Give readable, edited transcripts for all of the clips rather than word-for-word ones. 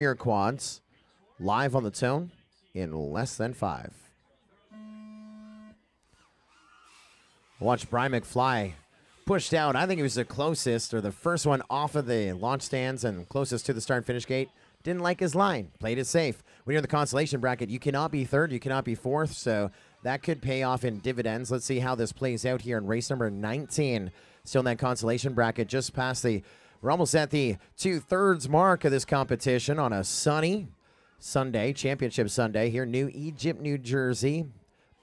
Your quads live on the tone in less than 5. Watch Brian McFly pushed out. I think he was the closest or the first one off of the launch stands and closest to the start and finish gate. Didn't like his line. Played it safe. When you're in the consolation bracket, you cannot be third. You cannot be fourth. So that could pay off in dividends. Let's see how this plays out here in race number 19. Still in that consolation bracket, just past the... We're almost at the 2/3 mark of this competition on a sunny Sunday, Championship Sunday here in New Egypt, New Jersey,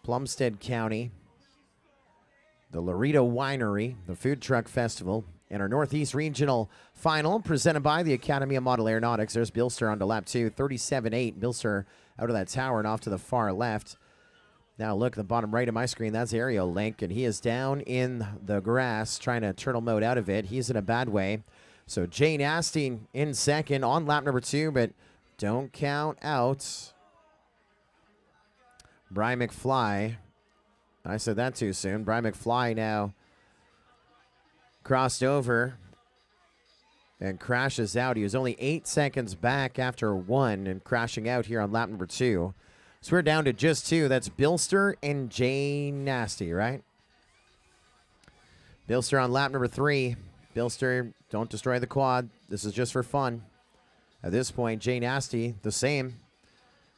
Plumstead County. The Laredo Winery, the Food Truck Festival, and our Northeast Regional Final presented by the Academy of Model Aeronautics. There's Bilster on to lap 2, 37.8. Bilster out of that tower and off to the far left. Now look at the bottom right of my screen. That's Aerial Link, and he is down in the grass trying to turtle mode out of it. He's in a bad way. So Jay Nasty in second on lap number 2, but don't count out Brian McFly. I said that too soon. Brian McFly now crossed over and crashes out. He was only 8 seconds back after 1 and crashing out here on lap number 2. So we're down to just 2. That's Bilster and Jay Nasty, right? Bilster on lap number 3. Bilster, don't destroy the quad. This is just for fun. At this point, Jay Nasty, the same.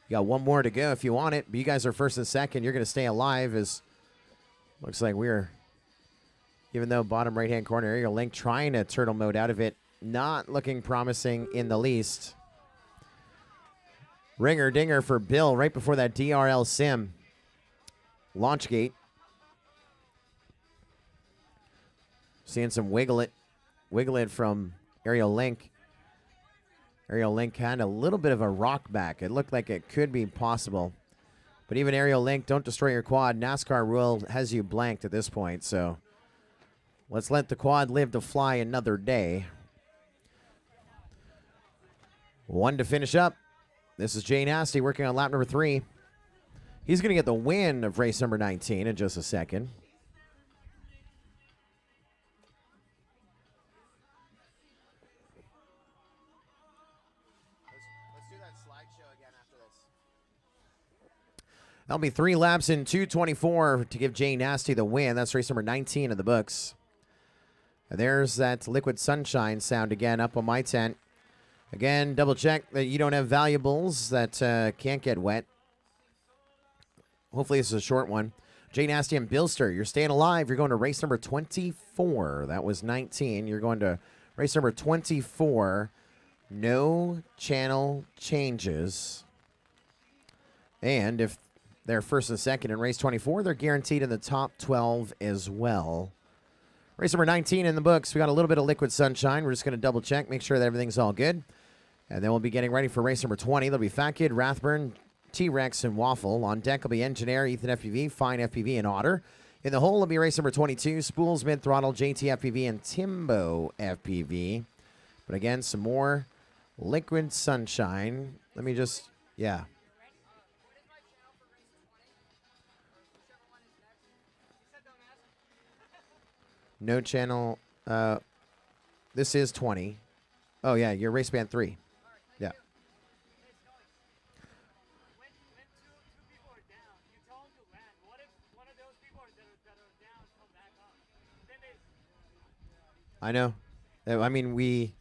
You got one more to go if you want it. But you guys are first and second. You're going to stay alive as looks like we're, even though bottom right-hand corner, Aerial Link trying to turtle mode out of it. Not looking promising in the least. Ringer dinger for Bill right before that DRL sim. Launch gate. Seeing some wiggle it from Aerial Link. Aerial Link had a little bit of a rock back. It looked like it could be possible. But even Aerial Link, don't destroy your quad. NASCAR rule has you blanked at this point. So let's let the quad live to fly another day. 1 to finish up. This is Jay Nasty working on lap number 3. He's going to get the win of race number 19 in just a second. That'll be 3 laps in 2:24 to give Jay Nasty the win. That's race number 19 of the books. And there's that Liquid Sunshine sound again up on my tent. Again, double check that you don't have valuables that can't get wet. Hopefully this is a short one. Jay Nasty and Bilster, you're staying alive. You're going to race number 24. That was 19. You're going to race number 24. No channel changes. And if they're first and second in race 24, they're guaranteed in the top 12 as well. Race number 19 in the books. We got a little bit of Liquid Sunshine. We're just going to double check, make sure that everything's all good. And then we'll be getting ready for race number 20. There'll be Fat Kid, Rathburn, T-Rex, and Waffle. On deck will be Engineer, Ethan FPV, Fine FPV, and Otter. In the hole will be race number 22, Spools, Mid Throttle, JT FPV, and Timbo FPV. But again, some more Liquid Sunshine. Let me just, yeah. No channel. This is 20. Oh, yeah, you're race band 3. Yeah. I know. I mean, we...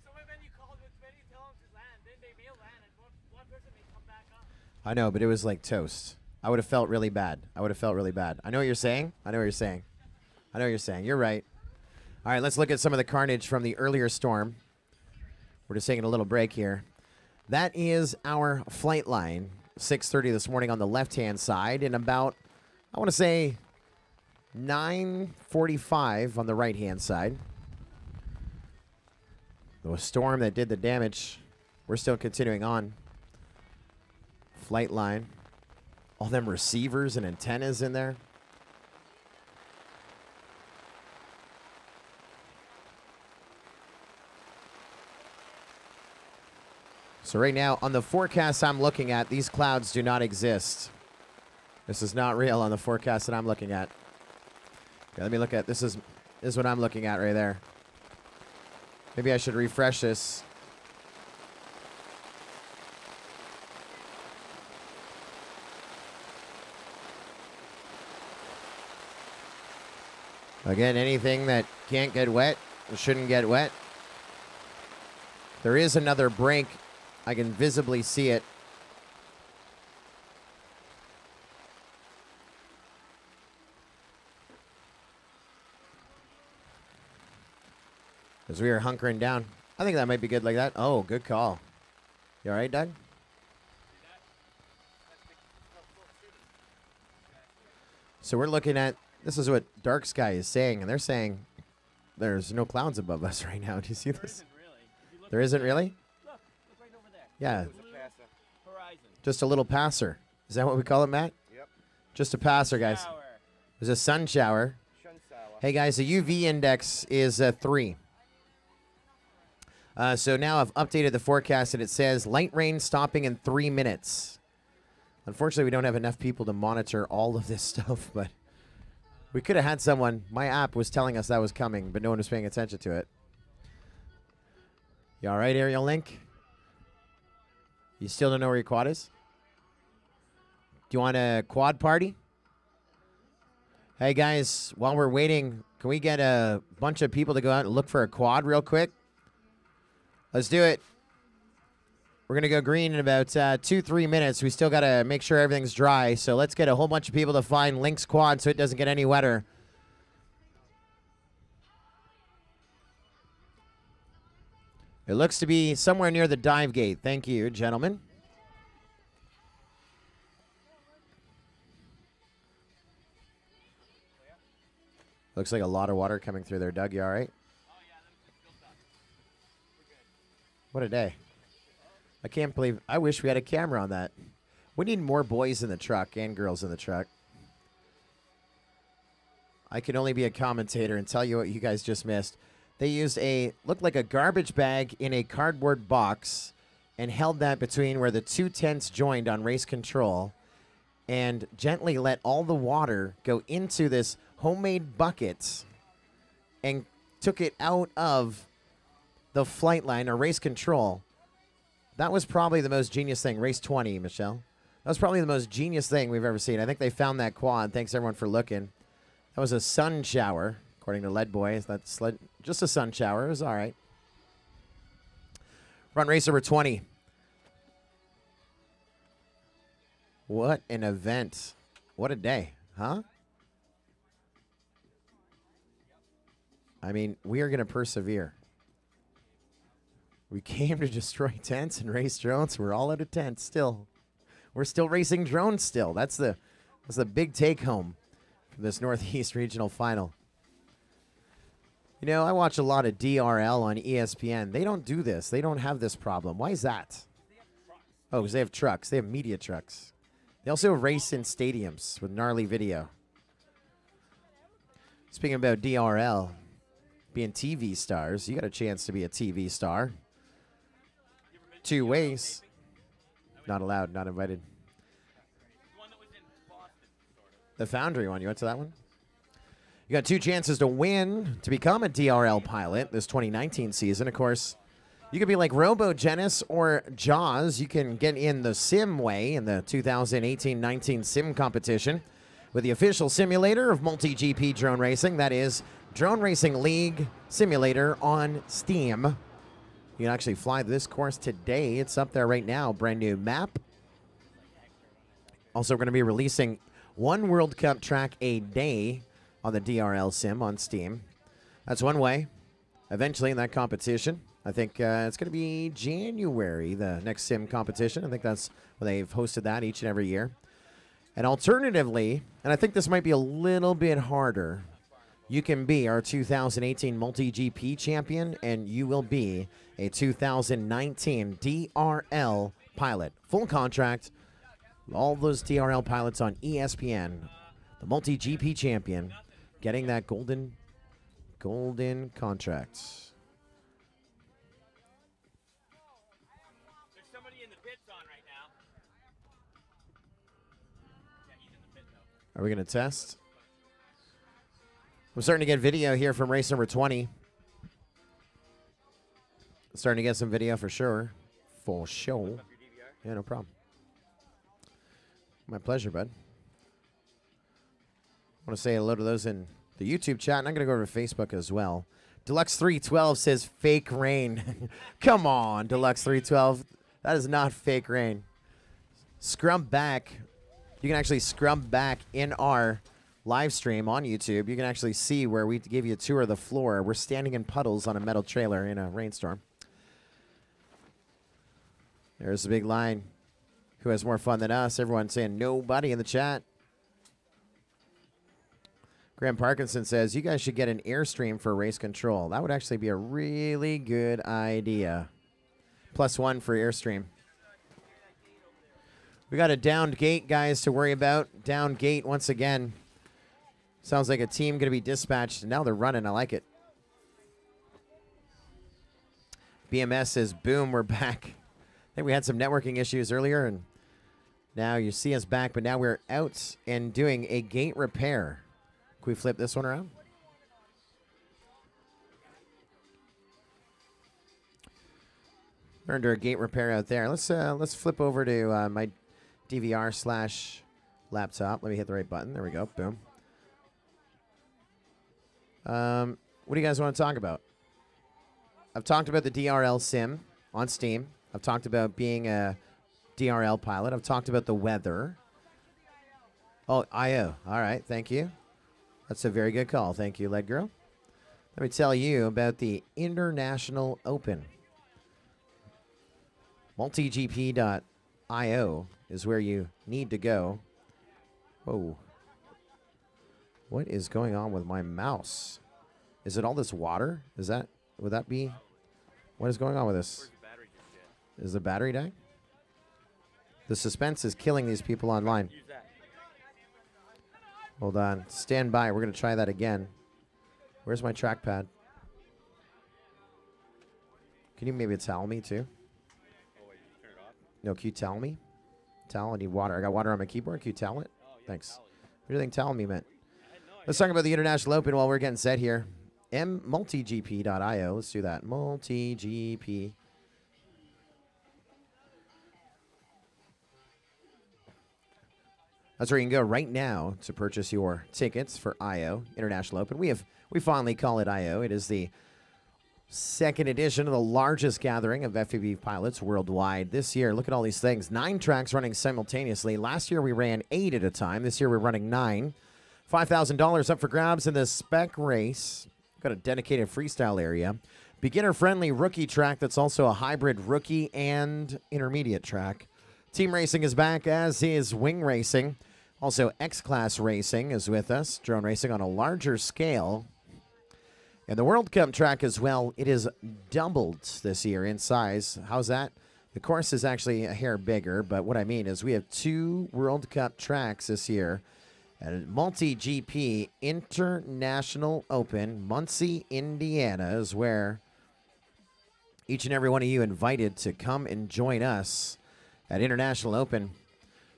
I know, but it was like toast. I would have felt really bad. I know what you're saying. You're right. All right, let's look at some of the carnage from the earlier storm. We're just taking a little break here. That is our flight line, 6:30 this morning on the left-hand side, and about, I want to say, 9:45 on the right-hand side. The storm that did the damage, we're still continuing on. Flight line. All them receivers and antennas in there. So right now, on the forecast I'm looking at, these clouds do not exist. This is not real on the forecast that I'm looking at. Okay, let me look at, this is what I'm looking at right there. Maybe I should refresh this. Again, anything that can't get wet shouldn't get wet. There is another break. I can visibly see it. As we are hunkering down. I think that might be good like that. Oh, good call. You all right, Doug? So we're looking at, this is what Dark Sky is saying, and they're saying there's no clouds above us right now. Do you see this? There isn't really? Look right over there. Yeah. Horizon. Just a little passer. Is that what we call it, Matt? Yep. Just a passer, guys. Shower. There's a sun shower. Hey, guys, the UV index is 3. So now I've updated the forecast, and it says light rain stopping in 3 minutes. Unfortunately, we don't have enough people to monitor all of this stuff, but we could have had someone. My app was telling us that was coming, but no one was paying attention to it. You all right, Aerial Link? You still don't know where your quad is? Do you want a quad party? Hey, guys, while we're waiting, can we get a bunch of people to go out and look for a quad real quick? Let's do it. We're going to go green in about 2-3 minutes. We still got to make sure everything's dry. So let's get a whole bunch of people to find Link's quad so it doesn't get any wetter. It looks to be somewhere near the dive gate. Thank you, gentlemen. Looks like a lot of water coming through there. Doug, you all right? What a day. I can't believe, I wish we had a camera on that. We need more boys in the truck and girls in the truck. I can only be a commentator and tell you what you guys just missed. They used looked like a garbage bag in a cardboard box and held that between where the two tents joined on race control and gently let all the water go into this homemade bucket and took it out of the flight line or race control. That was probably the most genius thing. Race 20, Michelle. That was probably the most genius thing we've ever seen. I think they found that quad. Thanks, everyone, for looking. That was a sun shower, according to Lead Boy. That's just a sun shower. It was all right. Run race number 20. What an event. What a day, huh? I mean, we are going to persevere. We came to destroy tents and race drones. We're all out of tents still. We're still racing drones still. That's the big take home from this Northeast Regional Final. You know, I watch a lot of DRL on ESPN. They don't do this. They don't have this problem. Why is that? Oh, because they have trucks. They have media trucks. They also race in stadiums with gnarly video. Speaking about DRL, being TV stars, you got a chance to be a TV star. 2 ways. Not allowed, not invited. The Foundry one. You went to that one? You got 2 chances to win to become a DRL pilot this 2019 season. Of course, you could be like RoboGenis or Jaws. You can get in the sim way in the 2018-19 sim competition with the official simulator of multi-GP drone racing. That is Drone Racing League Simulator on Steam. You can actually fly this course today. It's up there right now. Brand new map. Also, we're going to be releasing 1 World Cup track a day on the DRL sim on Steam. That's one way. Eventually in that competition, I think it's going to be January, the next sim competition. I think that's where they've hosted that each and every year. And alternatively, and I think this might be a little bit harder, you can be our 2018 multi-GP champion, and you will be a 2019 DRL pilot. Full contract. All those DRL pilots on ESPN. The multi-GP champion getting that golden contract. There's somebody in the pits on right now. Yeah, he's in the pit though. Are we going to test? I'm starting to get video here from race number 20. Starting to get some video for sure. For sure. Yeah, no problem. My pleasure, bud. I want to say hello to those in the YouTube chat, and I'm going to go over to Facebook as well. Deluxe312 says fake rain. Come on, Deluxe312. That is not fake rain. Scrum back. You can actually scrub back in our live stream on YouTube. You can actually see where we give you a tour of the floor. We're standing in puddles on a metal trailer in a rainstorm. There's the big line. Who has more fun than us? Everyone saying nobody in the chat. Graham Parkinson says, you guys should get an Airstream for race control. That would actually be a really good idea. +1 for Airstream. We got a downed gate, guys, to worry about. Downed gate once again. Sounds like a team going to be dispatched. Now they're running. I like it. BMS says, boom, we're back. I think we had some networking issues earlier, and now you see us back, but now we're out and doing a gate repair. Can we flip this one around? We're under a gate repair out there. Let's flip over to my DVR/laptop. Let me hit the right button. There we go. Boom. What do you guys want to talk about? I've talked about the DRL sim on Steam. I've talked about being a DRL pilot. I've talked about the weather. Oh, IO. All right. Thank you. That's a very good call. Thank you, Lead Girl. Let me tell you about the International Open. MultiGP.io is where you need to go. Whoa. What is going on with my mouse? Is it all this water? Would that be? What is going on with this? Is the battery dying? The suspense is killing these people online. Hold on. Stand by. We're going to try that again. Where's my trackpad? Can you maybe tell me, too? No, can you tell me? Tell, I need water. I got water on my keyboard. Can you tell it? Thanks. What do you think tell me meant? Let's talk about the International Open while we're getting set here. multigp.io. Let's do that. MultiGP. That's where you can go right now to purchase your tickets for IO, International Open. We fondly call it IO. It is the second edition of the largest gathering of FPV pilots worldwide. This year, look at all these things. 9 tracks running simultaneously. Last year, we ran 8 at a time. This year, we're running 9. $5,000 up for grabs in the spec race. Got a dedicated freestyle area. Beginner-friendly rookie track that's also a hybrid rookie and intermediate track. Team racing is back, as is wing racing. Also, X-Class Racing is with us. Drone racing on a larger scale. And the World Cup track as well, it is doubled this year in size. How's that? The course is actually a hair bigger, but what I mean is we have 2 World Cup tracks this year. At MultiGP International Open, Muncie, Indiana, is where each and every one of you invited to come and join us at International Open.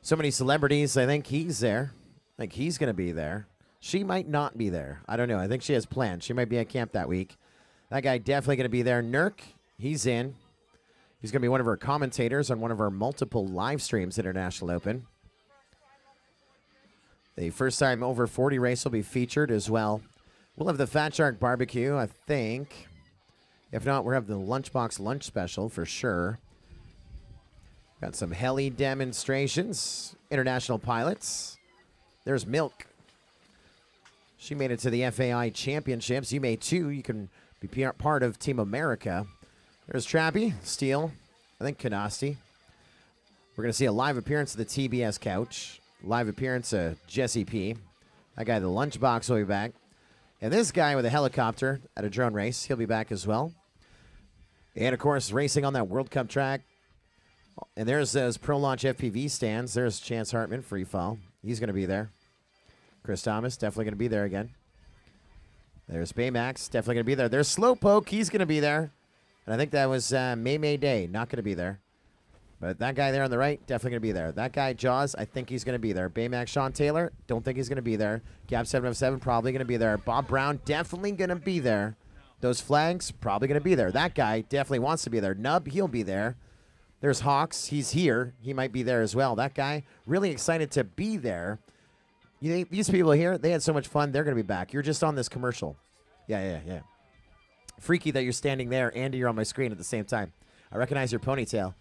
So many celebrities. I think he's there. I think he's going to be there. She might not be there. I don't know. I think she has plans. She might be at camp that week. That guy definitely going to be there. Nurk, he's in. He's going to be one of our commentators on one of our multiple live streams at International Open. The first time over 40 race will be featured as well. We'll have the Fat Shark Barbecue, I think. If not, we'll have the Lunchbox Lunch Special for sure. Got some heli demonstrations. International pilots. There's Milk. She made it to the FAI Championships. You may too. You can be part of Team America. There's Trappy, Steele, I think Canasti. We're going to see a live appearance of the TBS Couch. Live appearance of Jesse P. That guy, the Lunchbox, will be back. And this guy with a helicopter at a drone race, he'll be back as well. And, of course, racing on that World Cup track. And there's those Pro Launch FPV stands. There's Chance Hartman, free fall. He's going to be there. Chris Thomas, definitely going to be there again. There's Baymax, definitely going to be there. There's Slowpoke, he's going to be there. And I think that was May Day, not going to be there. But that guy there on the right, definitely going to be there. That guy, Jaws, I think he's going to be there. Baymax Sean Taylor, don't think he's going to be there. Gap 707, probably going to be there. Bob Brown, definitely going to be there. Those flags, probably going to be there. That guy definitely wants to be there. Nub, he'll be there. There's Hawks, he's here. He might be there as well. That guy, really excited to be there. These people here, they had so much fun. They're going to be back. You're just on this commercial. Yeah. Freaky that you're standing there and you're on my screen at the same time. I recognize your ponytail.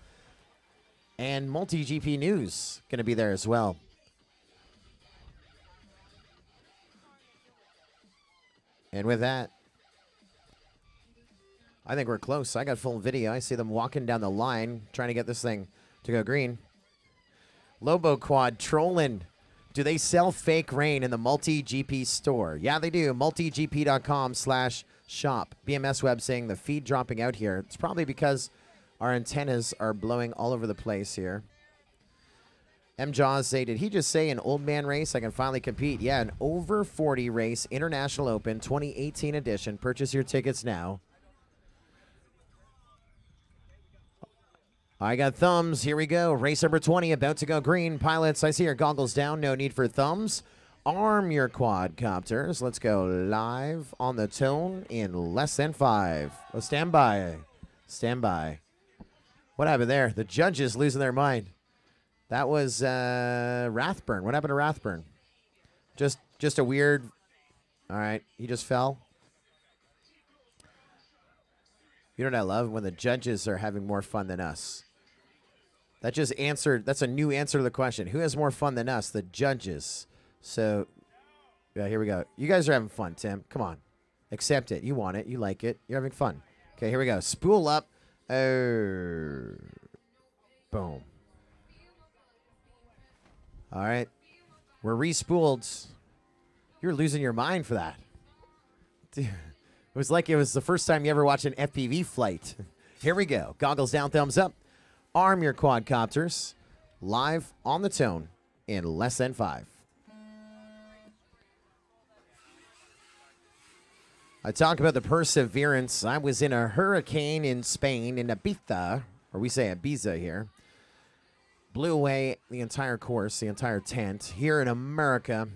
And multi-GP News going to be there as well. And with that, I think we're close. I got full video. I see them walking down the line, trying to get this thing to go green. Lobo Quad trolling. Do they sell fake rain in the multi-GP store? Yeah, they do. multigp.com/shop. BMS Web saying the feed dropping out here. It's probably because our antennas are blowing all over the place here. M. Jaws say, did he just say an old man race? I can finally compete. Yeah, an over 40 race, International Open 2018 edition. Purchase your tickets now. I got thumbs. Here we go. Race number 20 about to go green. Pilots, I see your goggles down. No need for thumbs. Arm your quadcopters. Let's go live on the tone in less than 5. Oh, stand by. Stand by. What happened there? The judges losing their mind. That was Rathburn. What happened to Rathburn? Just a weird... All right. He just fell. You know what I love? When the judges are having more fun than us. That just answered... That's a new answer to the question. Who has more fun than us? The judges. So, yeah, here we go. You guys are having fun, Tim. Come on. Accept it. You want it. You like it. You're having fun. Okay, here we go. Spool up. Oh. Boom. All right. We're re-spooled. You're losing your mind for that. Dude, it was like it was the first time you ever watched an FPV flight. Here we go. Goggles down, thumbs up. Arm your quadcopters. Live on the tone in less than 5. I talk about the perseverance. I was in a hurricane in Spain, in Ibiza, or we say Ibiza here. Blew away the entire course, the entire tent. Here in America,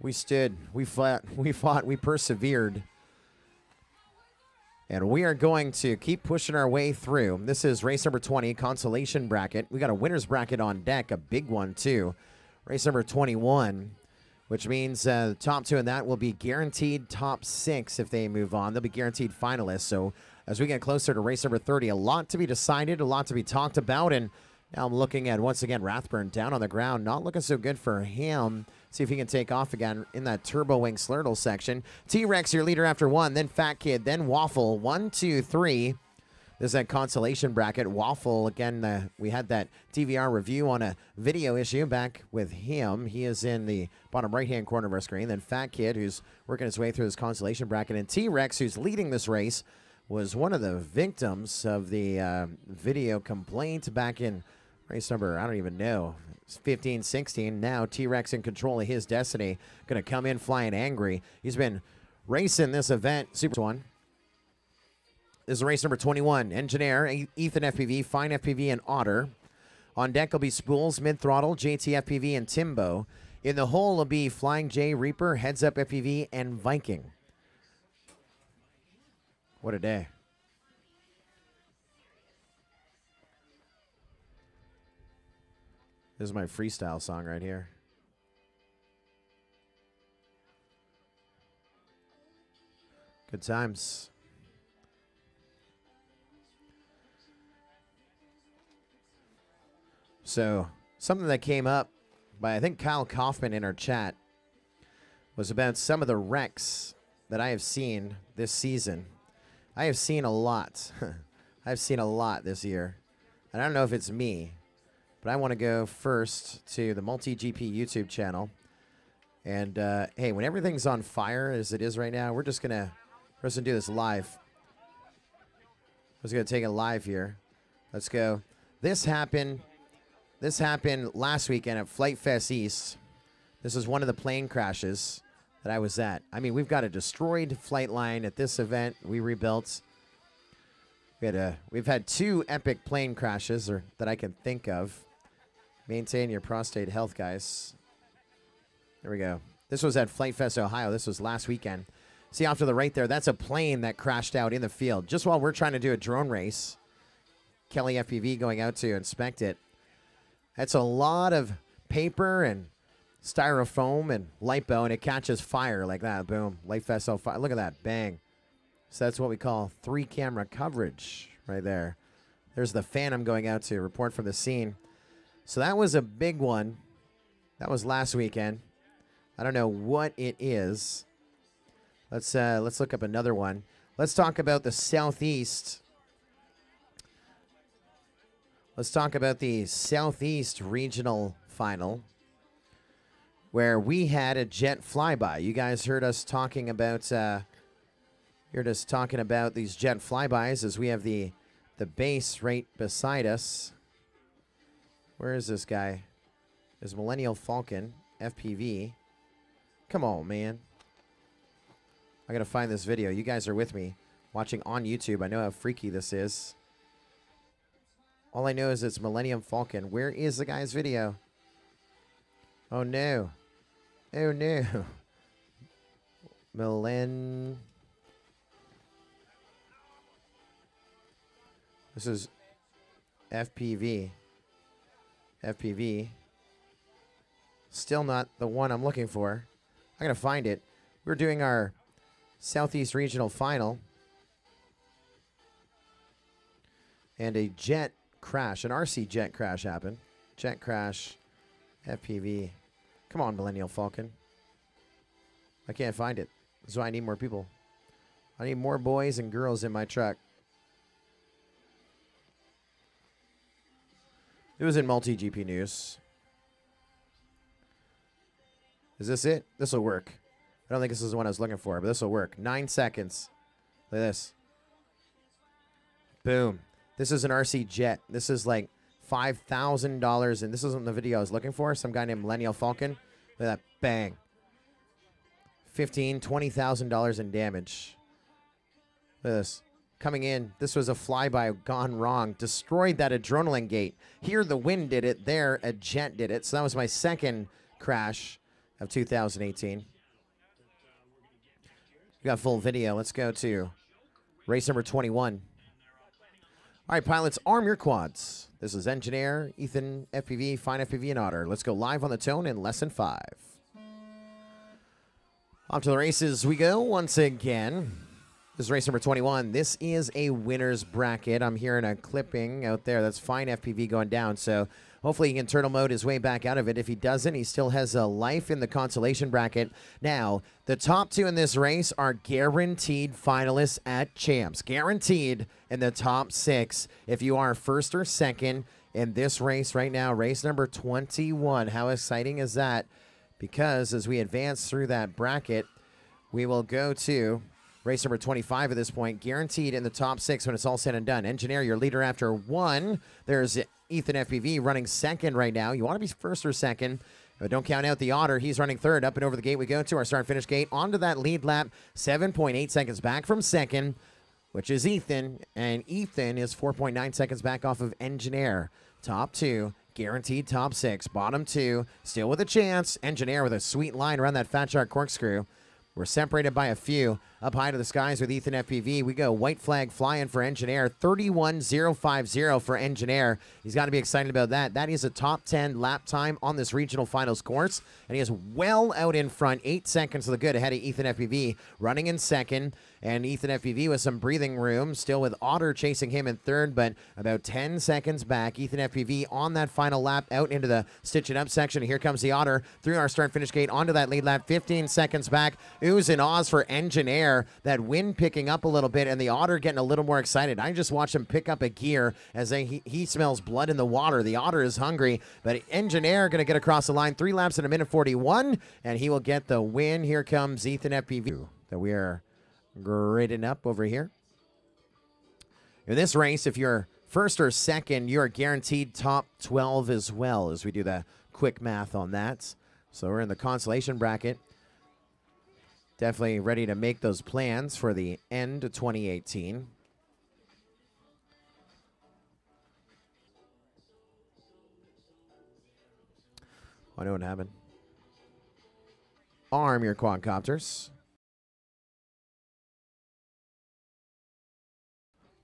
we stood, we fought, we persevered. And we are going to keep pushing our way through. This is race number 20, Consolation bracket. We got a winner's bracket on deck, a big one too. Race number 21, which means the top 2 in that will be guaranteed top 6 if they move on. They'll be guaranteed finalists. So as we get closer to race number 30, a lot to be decided, a lot to be talked about. And now I'm looking at, once again, Rathburn down on the ground. Not looking so good for him. See if he can take off again in that Turbo Wing Slurtle section. T-Rex, your leader after 1, then Fat Kid, then Waffle. 1, 2, 3. This is that Consolation bracket. Waffle, again, we had that DVR review on a video issue back with him. He is in the bottom right-hand corner of our screen. Then Fat Kid, who's working his way through his Consolation bracket. And T-Rex, who's leading this race, was one of the victims of the video complaint back in race number, I don't even know, 15, 16. Now T-Rex in control of his destiny. Going to come in flying angry. He's been racing this event. Super one. This is race number 21. Engineer, Ethan FPV, Fine FPV, and Otter. On deck will be Spools, Mid-Throttle, JT FPV, and Timbo. In the hole will be Flying J, Reaper, Heads Up FPV, and Viking. What a day. This is my freestyle song right here. Good times. So, something that came up by, I think, Kyle Kaufman in our chat was about some of the wrecks that I have seen this season. I have seen a lot. I've seen a lot this year. And I don't know if it's me, but I want to go first to the Multi-GP YouTube channel. And, hey, when everything's on fire as it is right now, we're just going to do this live. I'm just going to take it live here. Let's go. This happened last weekend at Flight Fest East. This is one of the plane crashes that I was at. I mean, we've got a destroyed flight line at this event we rebuilt. We've had 2 epic plane crashes that I can think of. Maintain your prostate health, guys. There we go. This was at Flight Fest, Ohio. This was last weekend. See off to the right there, that's a plane that crashed out in the field. Just while we're trying to do a drone race. Kelly FPV going out to inspect it. That's a lot of paper and styrofoam and lipo, and it catches fire like that. Boom. Light vest on fire. Look at that. Bang. So that's what we call 3-camera coverage right there. There's the Phantom going out to report from the scene. So that was a big one. That was last weekend. I don't know what it is. Let's look up another one. Let's talk about the Southeast. Let's talk about the Southeast Regional Final, where we had a jet flyby. You guys heard us talking about these jet flybys as we have the base right beside us. Where is this guy? There's Millennial Falcon, FPV. Come on, man. I gotta find this video. You guys are with me watching on YouTube. I know how freaky this is. All I know is it's Millennium Falcon. Where is the guy's video? Oh no. Oh no. This is FPV. FPV. Still not the one I'm looking for. I gotta find it. We're doing our Southeast Regional Final. And a jet crash, an RC jet crash happened. Jet crash, FPV. Come on, Millennial Falcon. I can't find it. That's why I need more people. I need more boys and girls in my truck. It was in multi-GP news. Is this it? This will work. I don't think this is the one I was looking for, but this will work. 9 seconds. Look at this. Boom. This is an RC jet. This is like $5,000, and this isn't the video I was looking for. Some guy named Millennial Falcon. Look at that. Bang. $15,000, $20,000 in damage. Look at this. Coming in. This was a flyby gone wrong. Destroyed that adrenaline gate. Here, the wind did it. There, a jet did it. So that was my second crash of 2018. We got full video. Let's go to race number 21. All right, pilots, arm your quads. This is Engineer, Ethan, FPV, Fine FPV, and Otter. Let's go live on the tone in lesson 5. Off to the races we go once again. This is race number 21. This is a winner's bracket. I'm hearing a clipping out there. That's Fine FPV going down, so hopefully he can turtle mode his way back out of it. If he doesn't, he still has a life in the consolation bracket. Now, the top 2 in this race are guaranteed finalists at champs. Guaranteed in the top 6. If you are first or second in this race right now, race number 21. How exciting is that? Because as we advance through that bracket, we will go to race number 25 at this point. Guaranteed in the top 6 when it's all said and done. Engineer, your leader after 1. There's Ethan FPV running second right now. You want to be first or second, but don't count out the Otter. He's running third. Up and over the gate we go to our start-finish gate. Onto that lead lap. 7.8 seconds back from second, which is Ethan. And Ethan is 4.9 seconds back off of Engineer. Top 2. Guaranteed top 6. Bottom 2. Still with a chance. Engineer with a sweet line around that Fat Shark corkscrew. We're separated by a few. Up high to the skies with Ethan FPV. We go white flag flying for Engineer. 31.050 for Engineer. He's got to be excited about that. That is a top 10 lap time on this regional finals course. And he is well out in front. 8 seconds to the good ahead of Ethan FPV. Running in second. And Ethan FPV with some breathing room. Still with Otter chasing him in third, but about 10 seconds back. Ethan FPV on that final lap out into the stitch it up section. Here comes the Otter through our start-finish gate onto that lead lap. 15 seconds back. Oohs and ahs for Engineer. That wind picking up a little bit, and the Otter getting a little more excited. I just watched him pick up a gear as he smells blood in the water. The Otter is hungry, but Engineer going to get across the line. 3 laps in a minute 41, and he will get the win. Here comes Ethan FPV that we are grading up over here. In this race, if you're first or second, you're guaranteed top 12 as well, as we do the quick math on that. So we're in the consolation bracket. Definitely ready to make those plans for the end of 2018. I know what happened. Arm your quadcopters.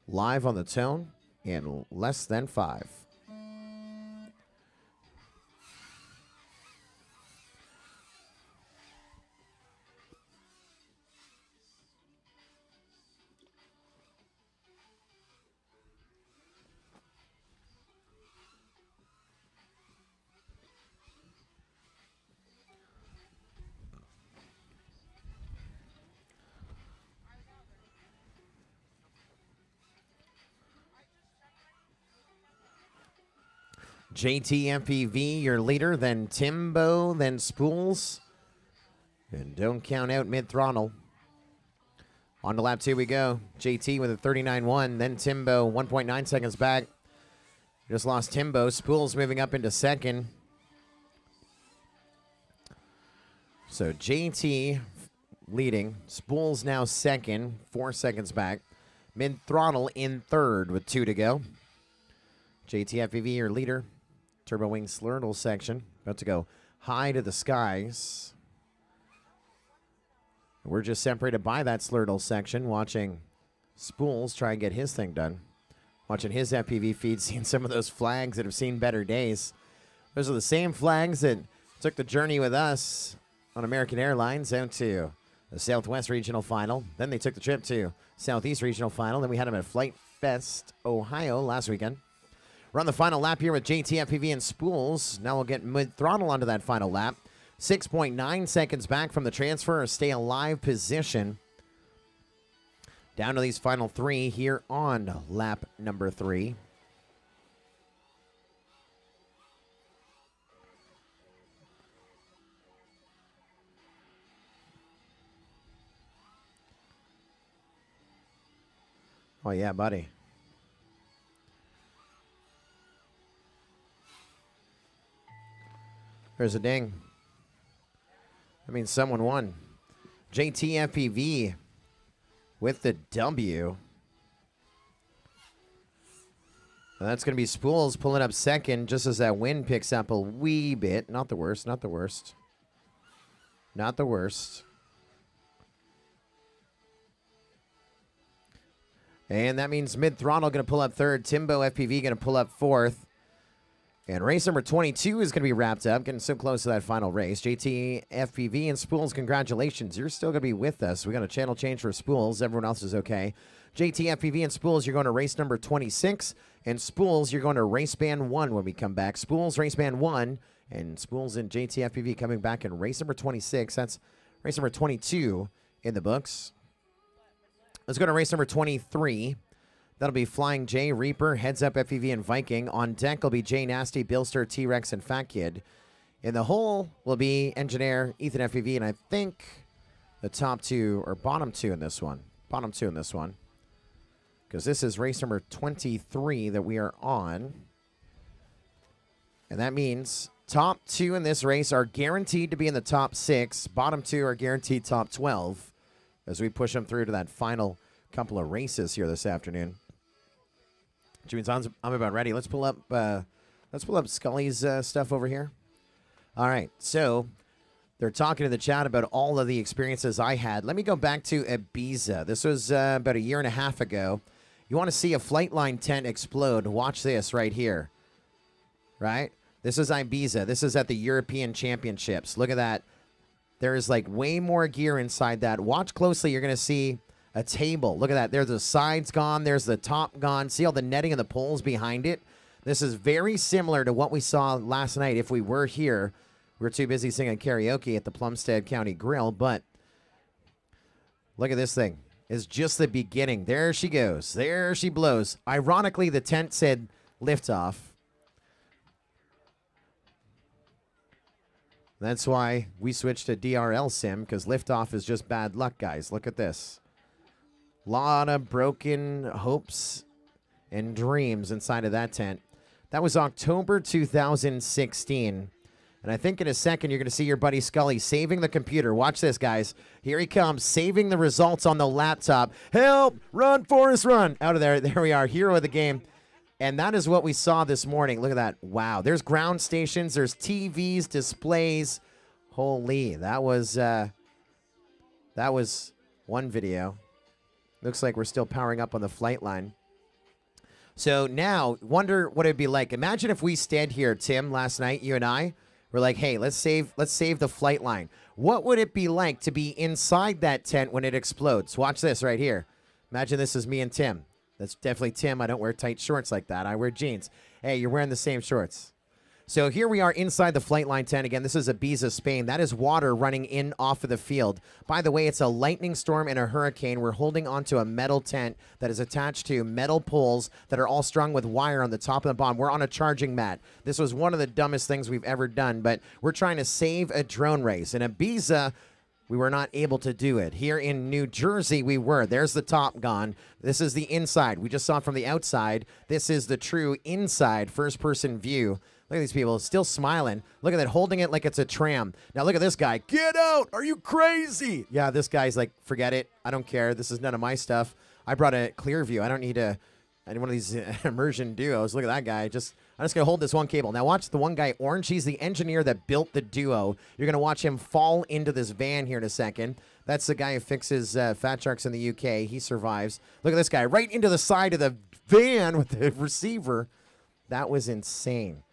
Live on the tone in less than 5. JTMPV, your leader, then Timbo, then Spools. And don't count out mid-throttle. On to lap 2 we go. JT with a 39.1, then Timbo, 1.9 seconds back. Just lost Timbo. Spools moving up into second. So JT leading. Spools now second, 4 seconds back. Mid-throttle in third with 2 to go. JT FPV, your leader. Turbo Wing Slurtle section. About to go high to the skies. We're just separated by that Slurtle section, watching Spools try and get his thing done. Watching his FPV feed, seeing some of those flags that have seen better days. Those are the same flags that took the journey with us on American Airlines out to the Southwest Regional Final. Then they took the trip to Southeast Regional Final. Then we had them at Flight Fest, Ohio last weekend. We're on the final lap here with JT FPV and Spools. Now we'll get mid-throttle onto that final lap. 6.9 seconds back from the transfer or stay alive position. Down to these final 3 here on lap number 3. Oh, yeah, buddy. There's a ding. That means someone won. JT FPV with the W. And that's going to be Spools pulling up second just as that wind picks up a wee bit. Not the worst, not the worst. Not the worst. And that means mid-throttle going to pull up third. Timbo FPV going to pull up fourth. And race number 22 is going to be wrapped up. Getting so close to that final race. JT, FPV, and Spools, congratulations. You're still going to be with us. We got a channel change for Spools. Everyone else is okay. JT, FPV, and Spools, you're going to race number 26. And Spools, you're going to race band 1 when we come back. Spools, race band 1. And Spools and JT, FPV coming back in race number 26. That's race number 22 in the books. Let's go to race number 23. That'll be Flying J, Reaper, Heads Up, FPV, and Viking. On deck will be J Nasty, Billster, T-Rex, and Fat Kid. In the hole will be Engineer, Ethan FPV, and I think the top 2 or bottom 2 in this one. Bottom 2 in this one. Because this is race number 23 that we are on. And that means top 2 in this race are guaranteed to be in the top 6. Bottom 2 are guaranteed top 12 as we push them through to that final couple of races here this afternoon. Which means I'm about ready. Let's pull up Scully's stuff over here. All right, so they're talking in the chat about all of the experiences I had. Let me go back to Ibiza. This was about a year and a half ago. You want to see a Flightline tent explode? Watch this right here. Right? This is Ibiza. This is at the European Championships. Look at that. There is like way more gear inside that. Watch closely. You're going to see a table. Look at that. There's the sides gone. There's the top gone. See all the netting and the poles behind it? This is very similar to what we saw last night if we were here. We were too busy singing karaoke at the Plumstead County Grill, but look at this thing. It's just the beginning. There she goes. There she blows. Ironically, the tent said liftoff. That's why we switched to DRL sim, because liftoff is just bad luck, guys. Look at this. Lot of broken hopes and dreams inside of that tent. That was October 2016. And I think in a second you're going to see your buddy Scully saving the computer. Watch this, guys. Here he comes, saving the results on the laptop. Help! Run, Forrest, run! Out of there. There we are, hero of the game. And that is what we saw this morning. Look at that. Wow. There's ground stations. There's TVs, displays. Holy, that was one video. Looks like we're still powering up on the flight line. So now, wonder what it'd be like. Imagine if we stand here, Tim, last night, you and I, we're like, hey, let's save the flight line. What would it be like to be inside that tent when it explodes? Watch this right here. Imagine this is me and Tim. That's definitely Tim. I don't wear tight shorts like that. I wear jeans. Hey, you're wearing the same shorts. So here we are inside the flight line 10. Again, this is Ibiza, Spain. That is water running in off of the field. By the way, it's a lightning storm and a hurricane. We're holding onto a metal tent that is attached to metal poles that are all strung with wire on the top and the bottom. We're on a charging mat. This was one of the dumbest things we've ever done, but we're trying to save a drone race. In Ibiza, we were not able to do it. Here in New Jersey, we were. There's the top gone. This is the inside. We just saw it from the outside. This is the true inside first-person view. Look at these people still smiling. Look at that, holding it like it's a tram. Now look at this guy. Get out! Are you crazy? Yeah, this guy's like, forget it. I don't care. This is none of my stuff. I brought a clear view. I don't need any one of these immersion duos. Look at that guy. I'm just gonna hold this one cable. Now watch the one guy, Orange. He's the engineer that built the duo. You're gonna watch him fall into this van here in a second. That's the guy who fixes Fat Sharks in the UK. He survives. Look at this guy, right into the side of the van with the receiver. That was insane.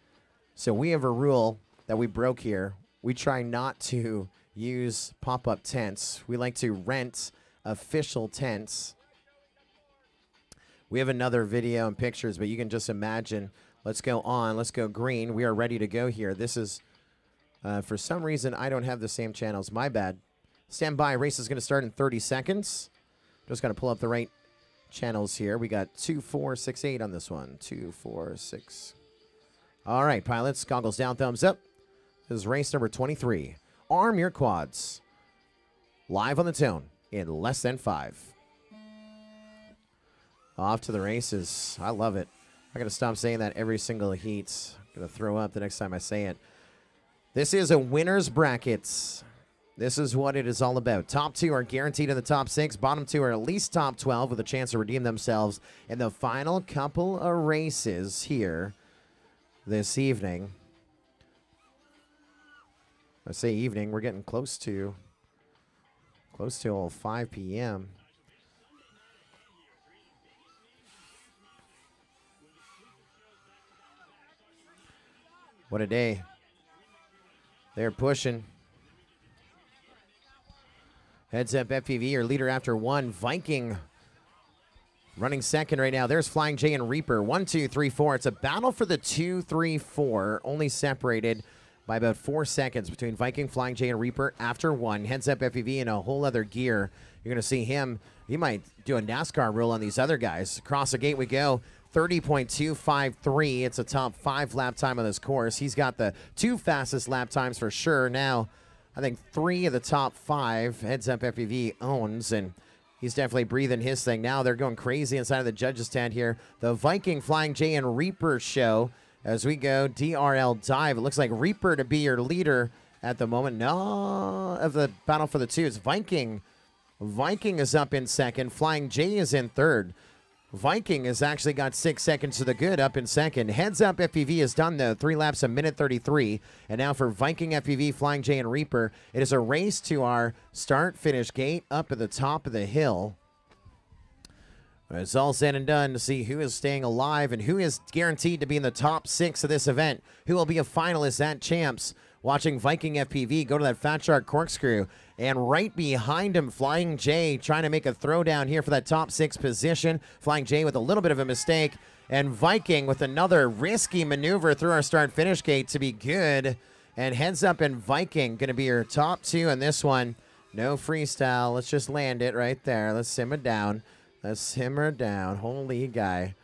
So we have a rule that we broke here. We try not to use pop-up tents. We like to rent official tents. We have another video and pictures, but you can just imagine. Let's go on. Let's go green. We are ready to go here. This is, for some reason, I don't have the same channels. My bad. Stand by. Race is going to start in 30 seconds. Just going to pull up the right channels here. We got 2468 on this one. 246. All right, pilots, goggles down, thumbs up. This is race number 23. Arm your quads. Live on the tone in less than 5. Off to the races. I love it. I got to stop saying that every single heat. I'm going to throw up the next time I say it. This is a winner's brackets. This is what it is all about. Top 2 are guaranteed in the top 6. Bottom 2 are at least top 12 with a chance to redeem themselves in the final couple of races here this evening. I say evening, we're getting close to 5 p.m. What a day. They're pushing. Heads up FPV, your leader after 1. Viking running second right now. There's Flying J and Reaper. 1, 2, 3, 4. It's a battle for the 2, 3, 4. Only separated by about 4 seconds between Viking, Flying J, and Reaper after 1. Heads up FPV in a whole other gear. You're going to see him. He might do a NASCAR rule on these other guys. Across the gate we go. 30.253. It's a top 5 lap time on this course. He's got the 2 fastest lap times for sure. Now, I think 3 of the top 5 Heads up FPV owns, and he's definitely breathing his thing. Now they're going crazy inside of the judges' stand here. The Viking, Flying J, and Reaper show as we go DRL dive. It looks like Reaper to be your leader at the moment. No, of the battle for the 2. It's Viking. Viking is up in second. Flying J is in third. Viking has actually got 6 seconds to the good, up in second. Heads up FPV is done, though. 3 laps, a minute 33. And now for Viking FPV, Flying J, and Reaper, it is a race to our start-finish gate up at the top of the hill. It's all said and done to see who is staying alive and who is guaranteed to be in the top 6 of this event. Who will be a finalist at Champs. Watching Viking FPV go to that Fat Shark corkscrew. And right behind him, Flying J trying to make a throwdown here for that top 6 position. Flying J with a little bit of a mistake. And Viking with another risky maneuver through our start-finish gate to be good. And heads up, and Viking going to be your top 2 in this one. No freestyle. Let's just land it right there. Let's simmer down. Let's simmer down. Holy guy.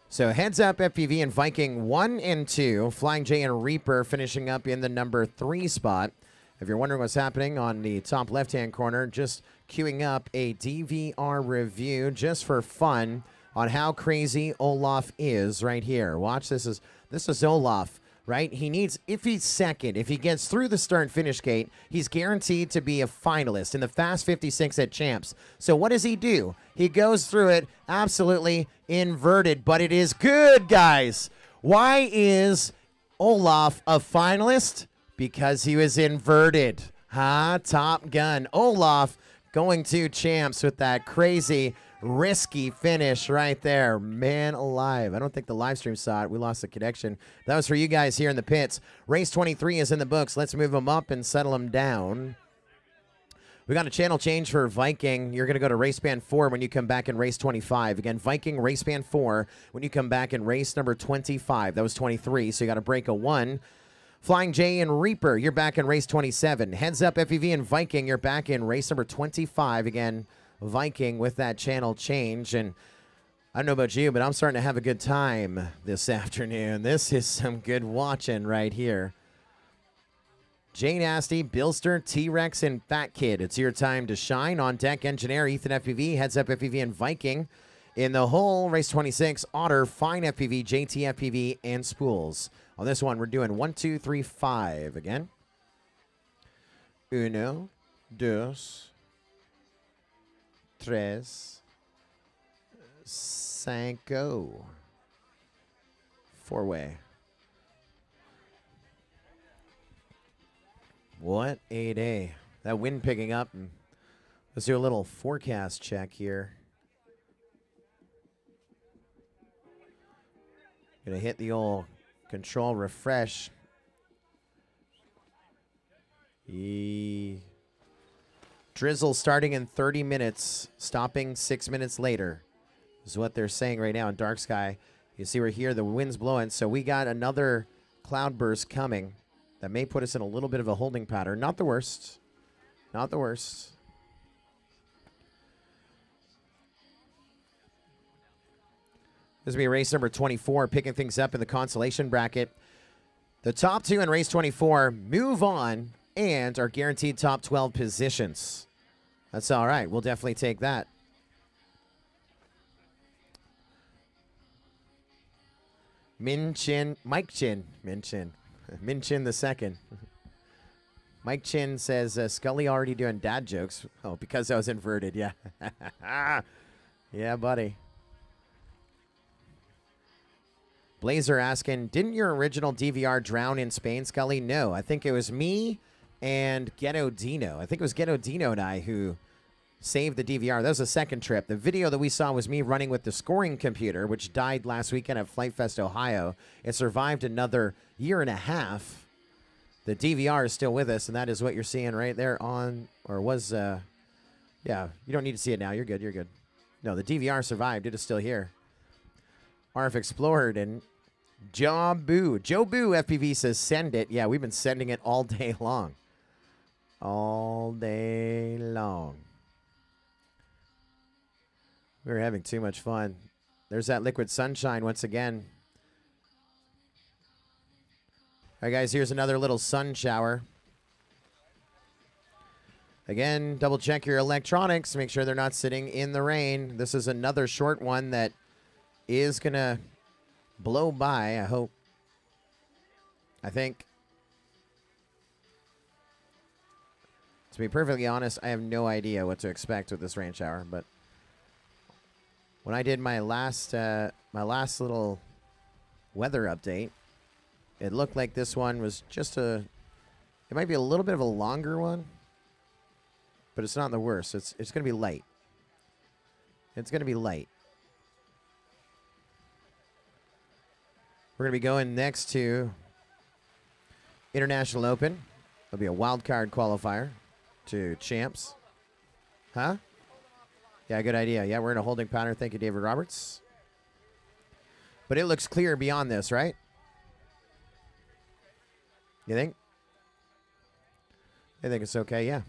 So heads up FPV and Viking 1 and 2. Flying J and Reaper finishing up in the number 3 spot. If you're wondering what's happening on the top left-hand corner, just queuing up a DVR review just for fun on how crazy Olaf is right here. Watch, this is Olaf, right? He needs, if he's second, if he gets through the start and finish gate, he's guaranteed to be a finalist in the Fast 56 at Champs. So what does he do? He goes through it absolutely inverted, but it is good, guys. Why is Olaf a finalist? Because he was inverted. Huh? Top gun. Olaf going to Champs with that crazy, risky finish right there. Man alive. I don't think the live stream saw it. We lost the connection. That was for you guys here in the pits. Race 23 is in the books. Let's move them up and settle them down. We got a channel change for Viking. You're going to go to race band 4 when you come back in race 25. Again, Viking race band 4 when you come back in race number 25. That was 23, so you got to break a 1. Flying J and Reaper, you're back in race 27. Heads Up FEV and Viking, you're back in race number 25. Again, Viking with that channel change. And I don't know about you, but I'm starting to have a good time this afternoon. This is some good watching right here. Jay Nasty, Billster, T-Rex, and Fat Kid. It's your time to shine. On deck, Engineer, Ethan FPV, Heads Up FPV, and Viking. In the hole, race 26, Otter, Fine FPV, JT FPV, and Spools. On this one, we're doing 1, 2, 3, 5 again. Uno, dos, tres, cinco. 4-way. What a day. That wind picking up. And let's do a little forecast check here. Gonna hit the old control refresh. Drizzle starting in 30 minutes, stopping 6 minutes later, is what they're saying right now in dark sky. You see, we're here, the wind's blowing, so we got another cloud burst coming that may put us in a little bit of a holding pattern. Not the worst. Not the worst. This will be race number 24, picking things up in the consolation bracket. The top 2 in race 24 move on and are guaranteed top 12 positions. That's all right. We'll definitely take that. Mike Chin the second. Mike Chin says, Scully already doing dad jokes. Oh, because I was inverted, yeah. Yeah, buddy. Blazer asking, didn't your original DVR drown in Spain, Scully? No, I think it was me and Ghetto Dino. I think it was Ghetto Dino and I who saved the DVR. That was the second trip. The video that we saw was me running with the scoring computer, which died last weekend at Flight Fest, Ohio. It survived another year and a half. The DVR is still with us, and that is what you're seeing right there on, or was, yeah, you don't need to see it now. You're good, you're good. No, the DVR survived. It is still here. RF Explored and Joe Boo FPV says, send it. Yeah, we've been sending it all day long. All day long. We're having too much fun. There's that liquid sunshine once again. All right, guys, here's another little sun shower. Again, double check your electronics. Make sure they're not sitting in the rain. This is another short one that is going to blow by, I hope. I think. To be perfectly honest, I have no idea what to expect with this rain shower, but when I did my last little weather update, it looked like this one was just it might be a little bit of a longer one, but it's not the worst. It's going to be light. It's going to be light. We're going to be going next to International Open. There'll be a wild card qualifier to Champs. Huh? Yeah, good idea. Yeah, we're in a holding pattern. Thank you, David Roberts. But it looks clear beyond this, right? You think? I think it's okay, yeah.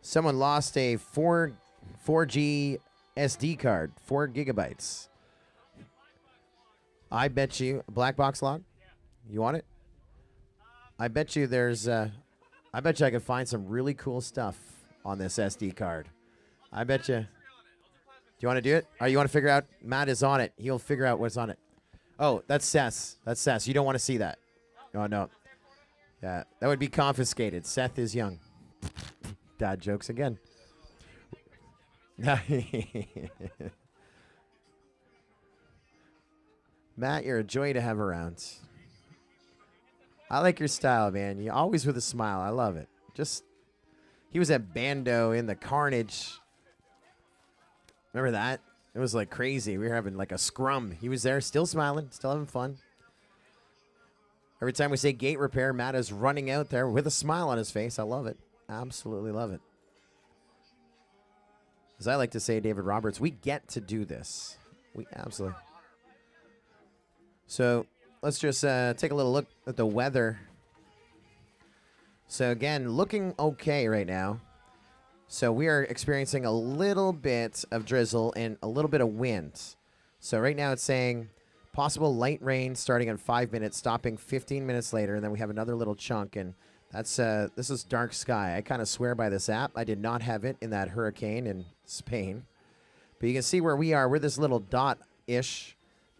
Someone lost a 4G SD card, 4 gigabytes. I bet you, black box log? You want it? I bet you there's, I bet you I could find some really cool stuff on this SD card. I bet you. Do you want to do it? Or you want to figure out? Matt is on it. He'll figure out what's on it. Oh, that's Seth. That's Seth. You don't want to see that. Oh, no. Yeah, that would be confiscated. Seth is young. Dad jokes again. Matt, you're a joy to have around. I like your style, man. You always with a smile. I love it. He was at Bando in the Carnage. Remember that? It was like crazy. We were having like a scrum. He was there, still smiling, still having fun. Every time we say gate repair, Matt is running out there with a smile on his face. I love it. Absolutely love it. As I like to say, David Roberts, we get to do this. We absolutely. So let's just take a little look at the weather. So again, looking okay right now. So we are experiencing a little bit of drizzle and a little bit of wind. So right now it's saying possible light rain starting in 5 minutes, stopping 15 minutes later, and then we have another little chunk, and that's this is dark sky. I kind of swear by this app. I did not have it in that hurricane in Spain. But you can see where we are. We're this little dot-ish,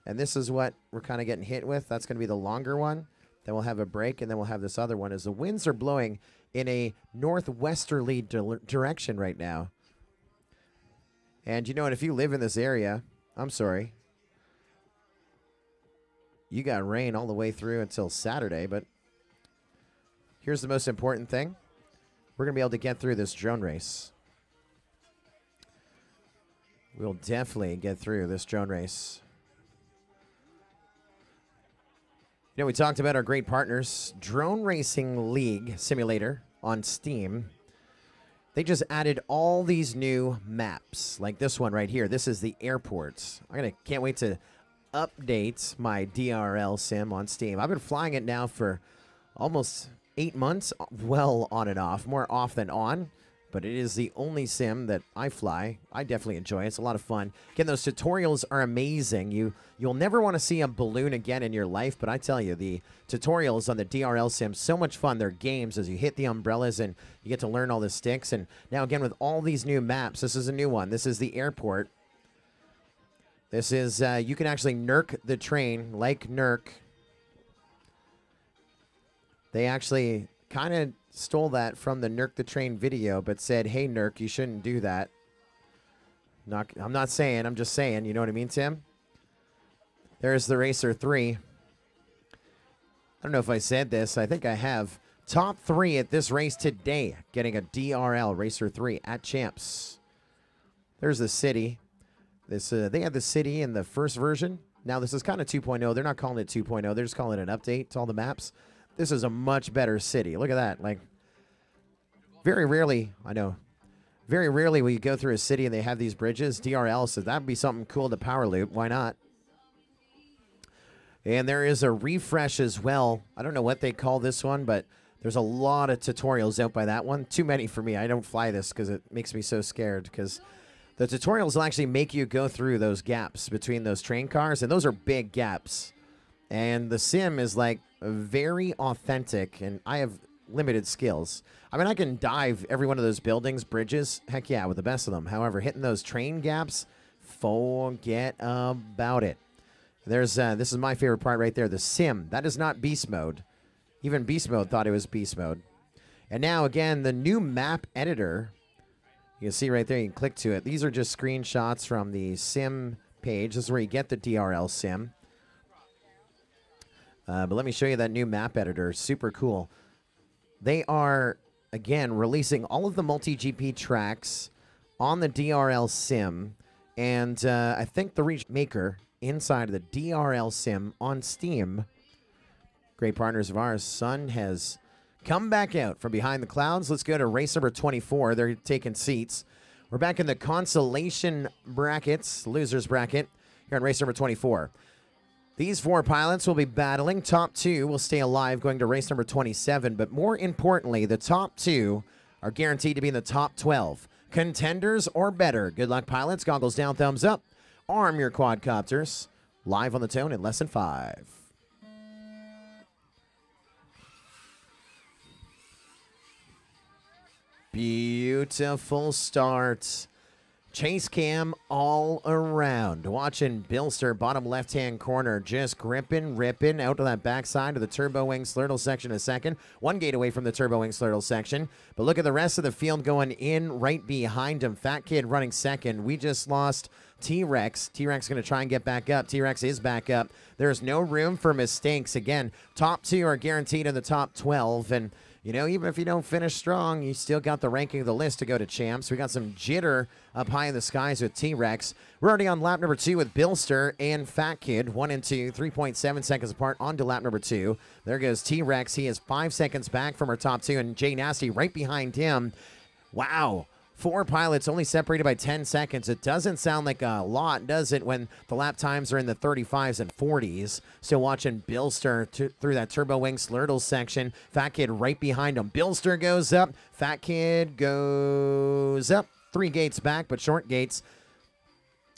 and this is what we're kind of getting hit with. That's going to be the longer one. Then we'll have a break, and then we'll have this other one as the winds are blowing in a northwesterly direction right now. And you know what? If you live in this area, I'm sorry, you got rain all the way through until Saturday, but here's the most important thing. We're going to be able to get through this drone race. We'll definitely get through this drone race. You know, we talked about our great partners, Drone Racing League Simulator on Steam. They just added all these new maps, like this one right here. This is the airport. Can't wait to update my DRL sim on Steam. I've been flying it now for almost 8 months, well on and off, more off than on, but it is the only sim that I fly. I definitely enjoy it. It's a lot of fun. Again, those tutorials are amazing. You'll never want to see a balloon again in your life, but I tell you, the tutorials on the DRL sim, so much fun. They're games as you hit the umbrellas and you get to learn all the sticks. And now again, with all these new maps, this is a new one. This is the airport. This is, you can actually nerk the train like nerk. They actually kind of stole that from the Nerk the Train video, but said, hey, Nerk, you shouldn't do that. I'm not saying, I'm just saying, you know what I mean, Tim? There's the Racer 3. I don't know if I said this. I think I have. Top 3 at this race today, getting a DRL Racer 3 at Champs. There's the city. They had the city in the first version. Now this is kind of 2.0. They're not calling it 2.0. They're just calling it an update to all the maps. This is a much better city. Look at that. Like, very rarely, I know, very rarely will you go through a city and they have these bridges. DRL says that would be something cool to power loop. Why not? And there is a refresh as well. I don't know what they call this one, but there's a lot of tutorials out by that one. Too many for me. I don't fly this because it makes me so scared, because the tutorials will actually make you go through those gaps between those train cars, and those are big gaps. And the sim is like very authentic, and I have limited skills. I mean, I can dive every one of those buildings, bridges, heck yeah, with the best of them. However, hitting those train gaps, forget about it. There's this is my favorite part right there, the sim. That is not beast mode. Even beast mode thought it was beast mode. And now, again, the new map editor, you can see right there, you can click to it. These are just screenshots from the sim page. This is where you get the DRL sim. But let me show you that new map editor. Super cool. They are, again, releasing all of the multi-GP tracks on the DRL sim. And I think the Reach Maker inside of the DRL sim on Steam, great partners of ours, Sun has come back out from behind the clouds. Let's go to race number 24. They're taking seats. We're back in the Consolation brackets, losers bracket, here on race number 24. These 4 pilots will be battling. Top 2 will stay alive going to race number 27. But more importantly, the top 2 are guaranteed to be in the top 12. Contenders or better. Good luck, pilots. Goggles down, thumbs up. Arm your quadcopters. Live on the tone in less than 5. Beautiful start. Chase cam all around. Watching Bilster, bottom left-hand corner, just ripping out to that backside of the Turbo Wing Slurtle section in a second. 1 gate away from the Turbo Wing Slurtle section. But look at the rest of the field going in right behind him. Fat Kid running second. We just lost T-Rex. T-Rex going to try and get back up. T-Rex is back up. There's no room for mistakes. Again, top 2 are guaranteed in the top 12. And You know, even if you don't finish strong, you still got the ranking of the list to go to champs. We got some jitter up high in the skies with T-Rex. We're already on lap number 2 with Billster and Fat Kid, 1 and 2, 3.7 seconds apart on to lap number 2. There goes T-Rex. He is 5 seconds back from our top 2, and Jay Nasty right behind him. Wow. 4 pilots only separated by 10 seconds. It doesn't sound like a lot, does it, when the lap times are in the 35s and 40s. Still watching Billster through that Turbo Wing Slurtle section. Fat Kid right behind him. Billster goes up. Fat Kid goes up. 3 gates back, but short gates.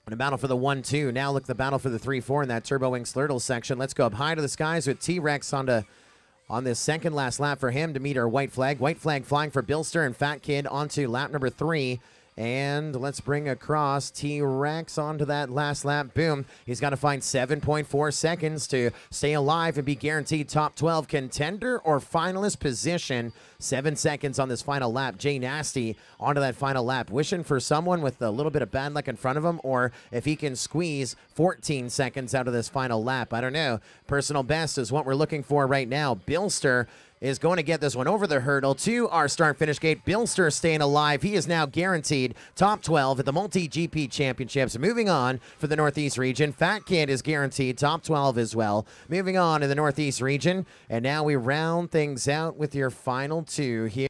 And a battle for the 1-2. Now look, the battle for the 3-4 in that Turbo Wing Slurtle section. Let's go up high to the skies with T-Rex on this second last lap for him to meet our white flag. White flag flying for Billster and Fat Kid onto lap number 3. And let's bring across T-Rex onto that last lap. Boom. He's got to find 7.4 seconds to stay alive and be guaranteed top 12 contender or finalist position. 7 seconds on this final lap. Jay Nasty onto that final lap. Wishing for someone with a little bit of bad luck in front of him, or if he can squeeze 14 seconds out of this final lap. I don't know. Personal best is what we're looking for right now. Billster is going to get this one over the hurdle to our start-finish gate. Billster staying alive. He is now guaranteed top 12 at the Multi-GP Championships. Moving on for the Northeast region. Fat Kid is guaranteed top 12 as well. Moving on in the Northeast region. And now we round things out with your final 2 here.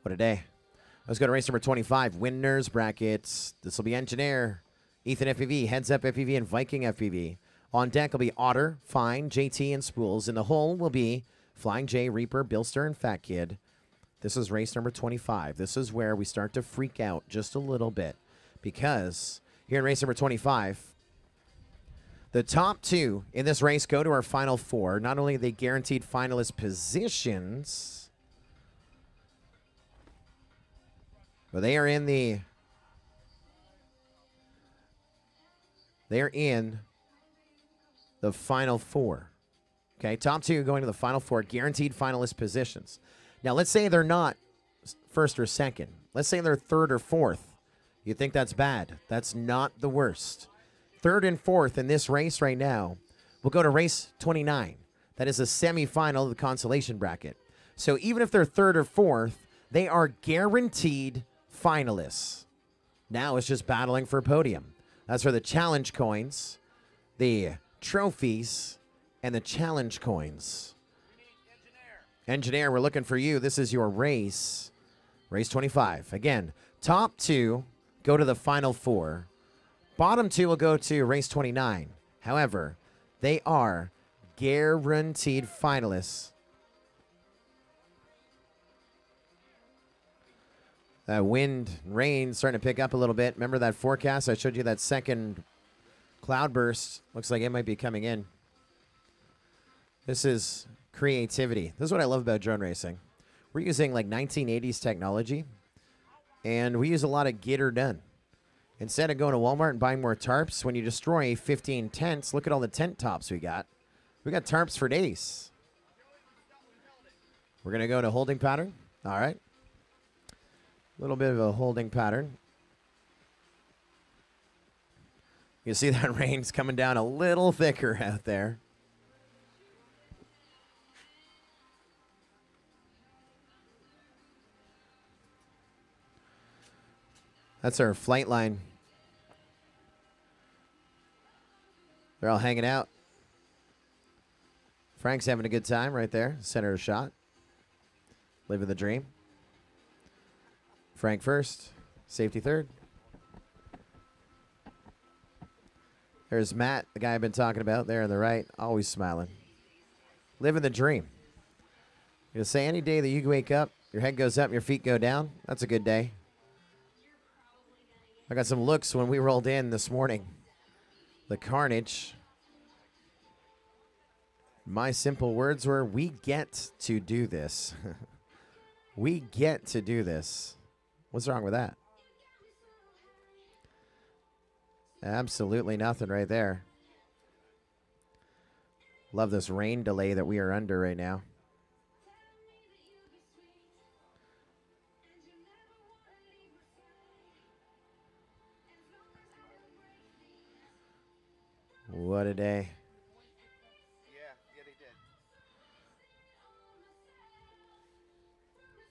What a day. Let's go to race number 25. Winners brackets. This will be Engineer, Ethan FPV, Heads Up FPV, and Viking FPV. On deck will be Otter, Fine, JT, and Spools. In the hole will be Flying J, Reaper, Billster, and Fat Kid. This is race number 25. This is where we start to freak out just a little bit, because here in race number 25, the top 2 in this race go to our final 4. Not only are they guaranteed finalist positions, but they are in the final 4. Okay, top 2 going to the final 4, guaranteed finalist positions. Now, let's say they're not first or second. Let's say they're third or fourth. You think that's bad? That's not the worst. Third and fourth in this race right now will go to race 29. That is a semifinal of the consolation bracket. So even if they're third or fourth, they are guaranteed finalists. Now it's just battling for a podium. That's for the challenge coins, the trophies, and the challenge coins. Engineer, we're looking for you. This is your race. Race 25. Again, top 2 go to the final 4. Bottom 2 will go to race 29. However, they are guaranteed finalists. That wind, rain starting to pick up a little bit. Remember that forecast? I showed you that second cloudburst. Looks like it might be coming in. This is creativity. This is what I love about drone racing. We're using like 1980s technology, and we use a lot of get her done. Instead of going to Walmart and buying more tarps, when you destroy 15 tents, look at all the tent tops we got. We got tarps for days. We're going to go to holding pattern. All right. A little bit of a holding pattern. You see that rain's coming down a little thicker out there. That's our flight line. They're all hanging out. Frank's having a good time right there. Center of shot. Living the dream. Frank first. Safety third. There's Matt, the guy I've been talking about there on the right. Always smiling. Living the dream. You say any day that you wake up, your head goes up and your feet go down, that's a good day. I got some looks when we rolled in this morning. The carnage. My simple words were, we get to do this. We get to do this. What's wrong with that? Absolutely nothing right there. Love this rain delay that we are under right now. What a day. Yeah, they did.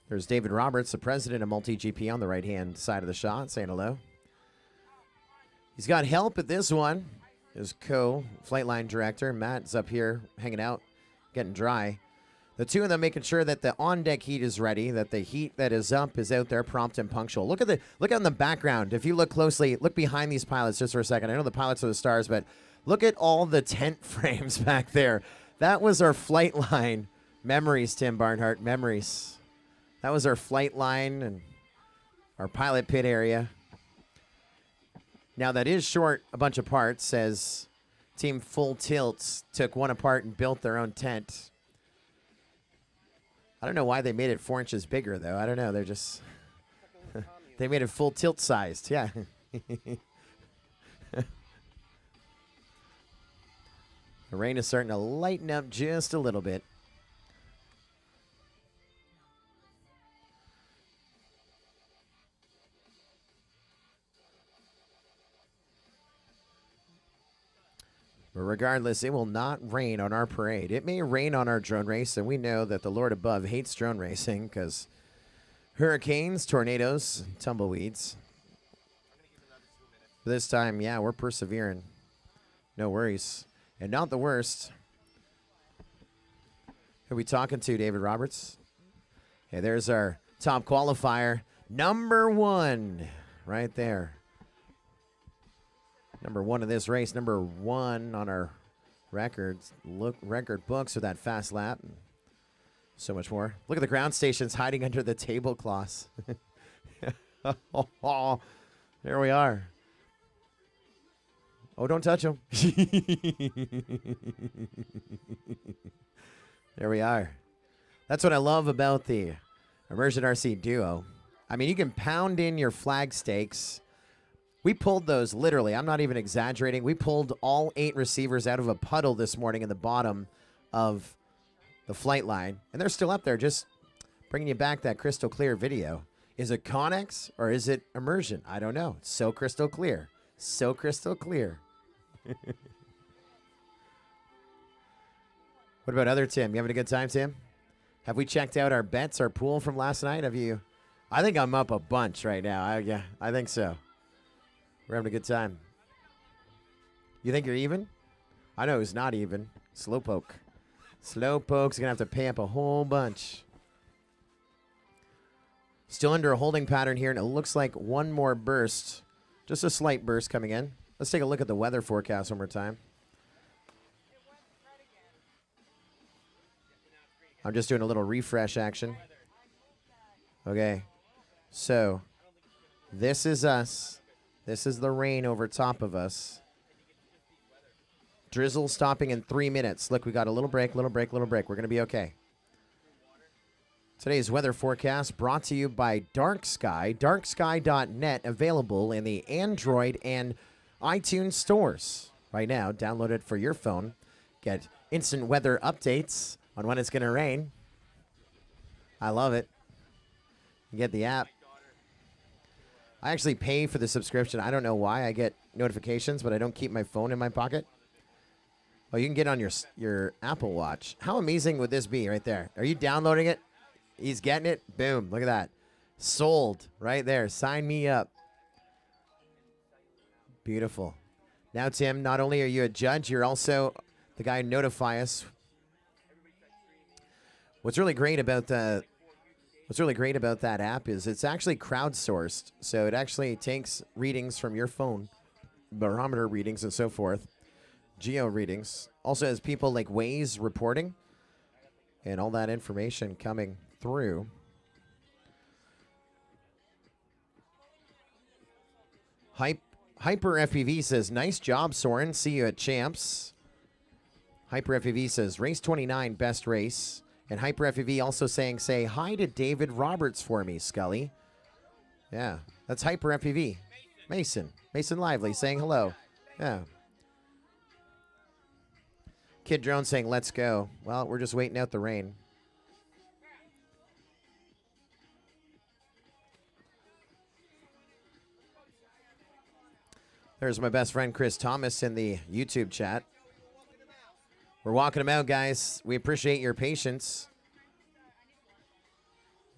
There's David Roberts, the president of Multi-GP on the right-hand side of the shot, saying hello. He's got help at this one. His flight line director, Matt's up here hanging out, getting dry. The two of them making sure that the on-deck heat is ready, that the heat that is up is out there prompt and punctual. Look on the background. If you look closely, look behind these pilots just for a second. I know the pilots are the stars, but look at all the tent frames back there. That was our flight line. Memories, Tim Barnhart, memories. That was our flight line and our pilot pit area. Now, that is short a bunch of parts, as Team Full Tilts took one apart and built their own tent. I don't know why they made it 4 inches bigger, though. I don't know. They're just... they made it full tilt sized. Yeah. The rain is starting to lighten up just a little bit. But regardless, it will not rain on our parade. It may rain on our drone race, and we know that the Lord above hates drone racing because hurricanes, tornadoes, tumbleweeds. But this time, yeah, we're persevering. No worries. And not the worst. Who are we talking to, David Roberts? Hey, there's our top qualifier. Number 1 right there. Number 1 in this race, number 1 on our records, record books with that fast lap. And so much more. Look at the ground stations hiding under the tablecloths. Oh, there we are. Oh, don't touch them. There we are. That's what I love about the Immersion RC Duo. I mean, you can pound in your flag stakes. We pulled those literally. I'm not even exaggerating. We pulled all 8 receivers out of a puddle this morning in the bottom of the flight line. And they're still up there, just bringing you back that crystal clear video. Is it Connex or is it Immersion? I don't know. It's so crystal clear. So crystal clear. What about other Tim? You having a good time, Tim? Have we checked out our bets, our pool from last night? Have you? I think I'm up a bunch right now. Yeah, I think so. We're having a good time. You think you're even? I know it's not even. Slowpoke. Slowpoke's going to have to pay up a whole bunch. Still under a holding pattern here, and it looks like one more burst. Just a slight burst coming in. Let's take a look at the weather forecast one more time. I'm just doing a little refresh action. Okay. So, this is us. This is the rain over top of us. Drizzle stopping in 3 minutes. Look, we got a little break, little break, little break. We're going to be okay. Today's weather forecast brought to you by Dark Sky, darksky.net, available in the Android and iTunes stores. Right now, download it for your phone. Get instant weather updates on when it's going to rain. I love it. You get the app. I actually pay for the subscription. I don't know why I get notifications, but I don't keep my phone in my pocket. Oh, you can get on your Apple Watch. How amazing would this be right there? Are you downloading it? He's getting it. Boom. Look at that. Sold right there. Sign me up. Beautiful. Now, Tim, not only are you a judge, you're also the guy who notify us. What's really great about that app is it's actually crowdsourced. So it actually takes readings from your phone, barometer readings and so forth, geo readings. Also has people like Waze reporting and all that information coming through. Hyper FPV says, nice job, Soren. See you at Champs. Hyper FPV says, race 29, best race. And Hyper FPV also saying, say hi to David Roberts for me, Scully. Yeah, that's Hyper FPV. Mason Lively saying hello. Yeah. Kid Drone saying, let's go. Well, we're just waiting out the rain. There's my best friend Chris Thomas in the YouTube chat. We're walking them out, guys. We appreciate your patience.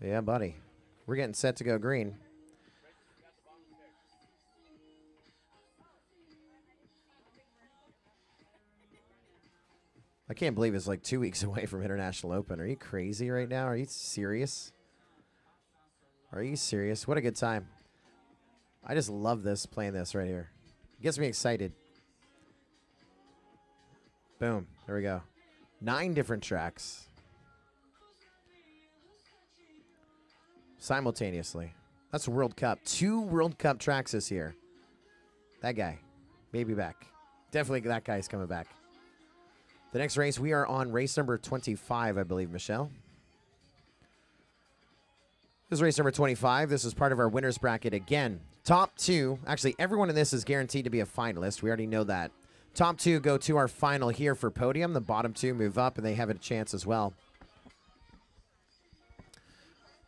Yeah, buddy. We're getting set to go green. I can't believe it's like 2 weeks away from International Open. Are you crazy right now? Are you serious? Are you serious? What a good time. I just love this, playing this right here. It gets me excited. Boom. There we go. 9 different tracks. Simultaneously. That's World Cup. 2 World Cup tracks this year. That guy. Maybe back. Definitely that guy's coming back. The next race, we are on race number 25, I believe, Michelle. This is race number 25. This is part of our winner's bracket again. Top 2. Actually, everyone in this is guaranteed to be a finalist. We already know that. Top 2 go to our final here for podium. The bottom 2 move up, and they have a chance as well.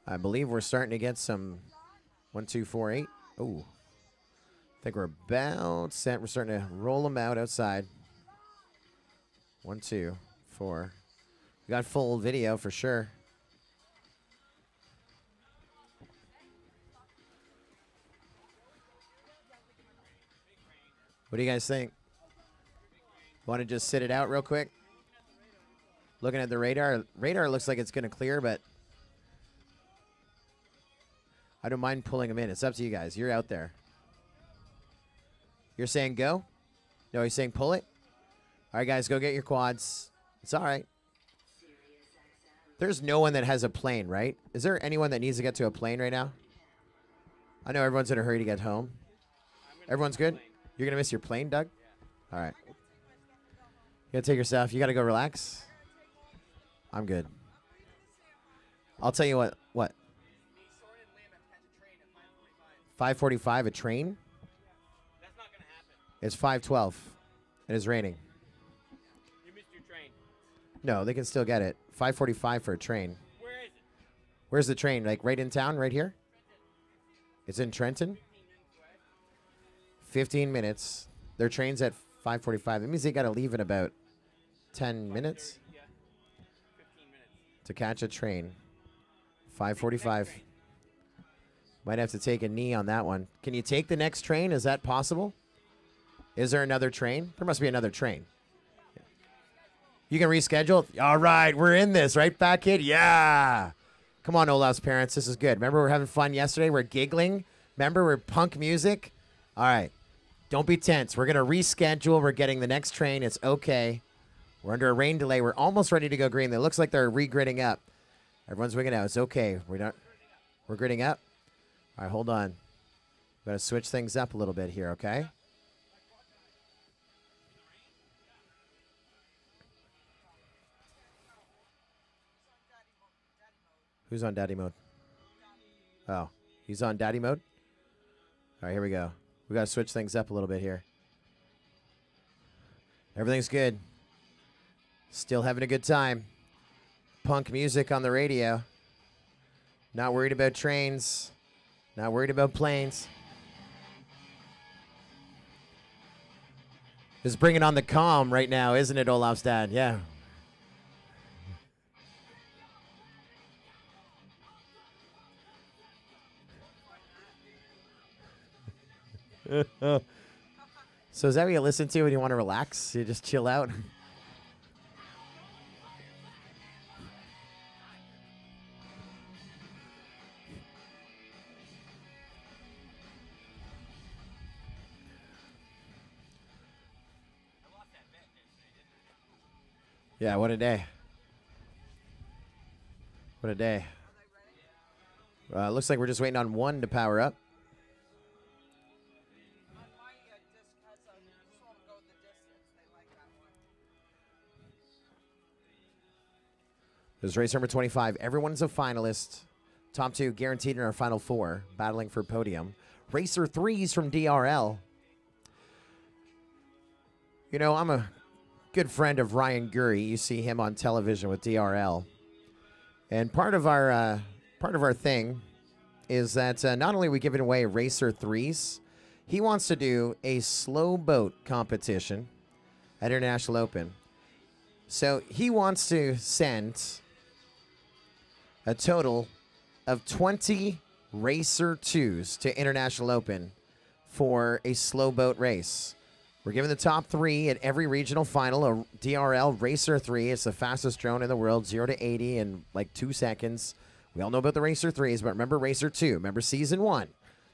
I believe we're starting to get some 1, 2, 4, 8. Oh, I think we're about set. We're starting to roll them out outside. 1, 2, 4. We got full video for sure. What do you guys think? Want to just sit it out real quick? Looking at the radar. Radar looks like it's going to clear, but I don't mind pulling them in. It's up to you guys. You're out there. You're saying go? No, he's saying pull it? All right, guys, go get your quads. It's all right. There's no one that has a plane, right? Is there anyone that needs to get to a plane right now? I know everyone's in a hurry to get home. Everyone's good? You're going to miss your plane, Doug? All right. You got to take your stuff. You got to go relax? I'm good. I'll tell you what. What? 5:45 a train? That's not going to happen. It's 5:12. It is raining. You missed your train. No, they can still get it. 5:45 for a train. Where is it? Where's the train? Like right in town, right here? It's in Trenton? 15 minutes. Their train's at 5:45. That means they got to leave in about 10 minutes Yeah. 15 minutes. to catch a train. 5:45. Might have to take a knee on that one. Can you take the next train? Is that possible? Is there another train? There must be another train. You can reschedule? All right, we're in this. Right back, kid? Yeah. Come on, Olaf's parents. This is good. Remember, we were having fun yesterday? We're giggling. Remember, we're punk music? All right. Don't be tense. We're going to reschedule. We're getting the next train. It's okay. We're under a rain delay. We're almost ready to go green. It looks like they're re-gridding up. Everyone's wigging out. It's okay. We're gridding up. All right, hold on. Got to switch things up a little bit here, okay? Who's on daddy mode? Oh, he's on daddy mode? All right, here we go. We got to switch things up a little bit here. Everything's good. Still having a good time. Punk music on the radio. Not worried about trains. Not worried about planes. Just bringing on the calm right now, isn't it, Olaf's dad? Yeah. So is that what you listen to when you want to relax? You just chill out? Yeah, what a day. What a day. Looks like we're just waiting on one to power up. This is race number 25. Everyone's a finalist. Top 2 guaranteed in our final 4, battling for podium. Racer 3's from DRL. You know, I'm a good friend of Ryan Gurry. You see him on television with DRL. And part of our thing is that not only are we giving away Racer 3s, he wants to do a slow boat competition at International Open. So he wants to send a total of 20 Racer 2s to International Open for a slow boat race. We're giving the top 3 at every regional final a DRL Racer 3. It's the fastest drone in the world, 0 to 80 in like 2 seconds. We all know about the Racer 3s, but remember Racer 2. Remember Season 1.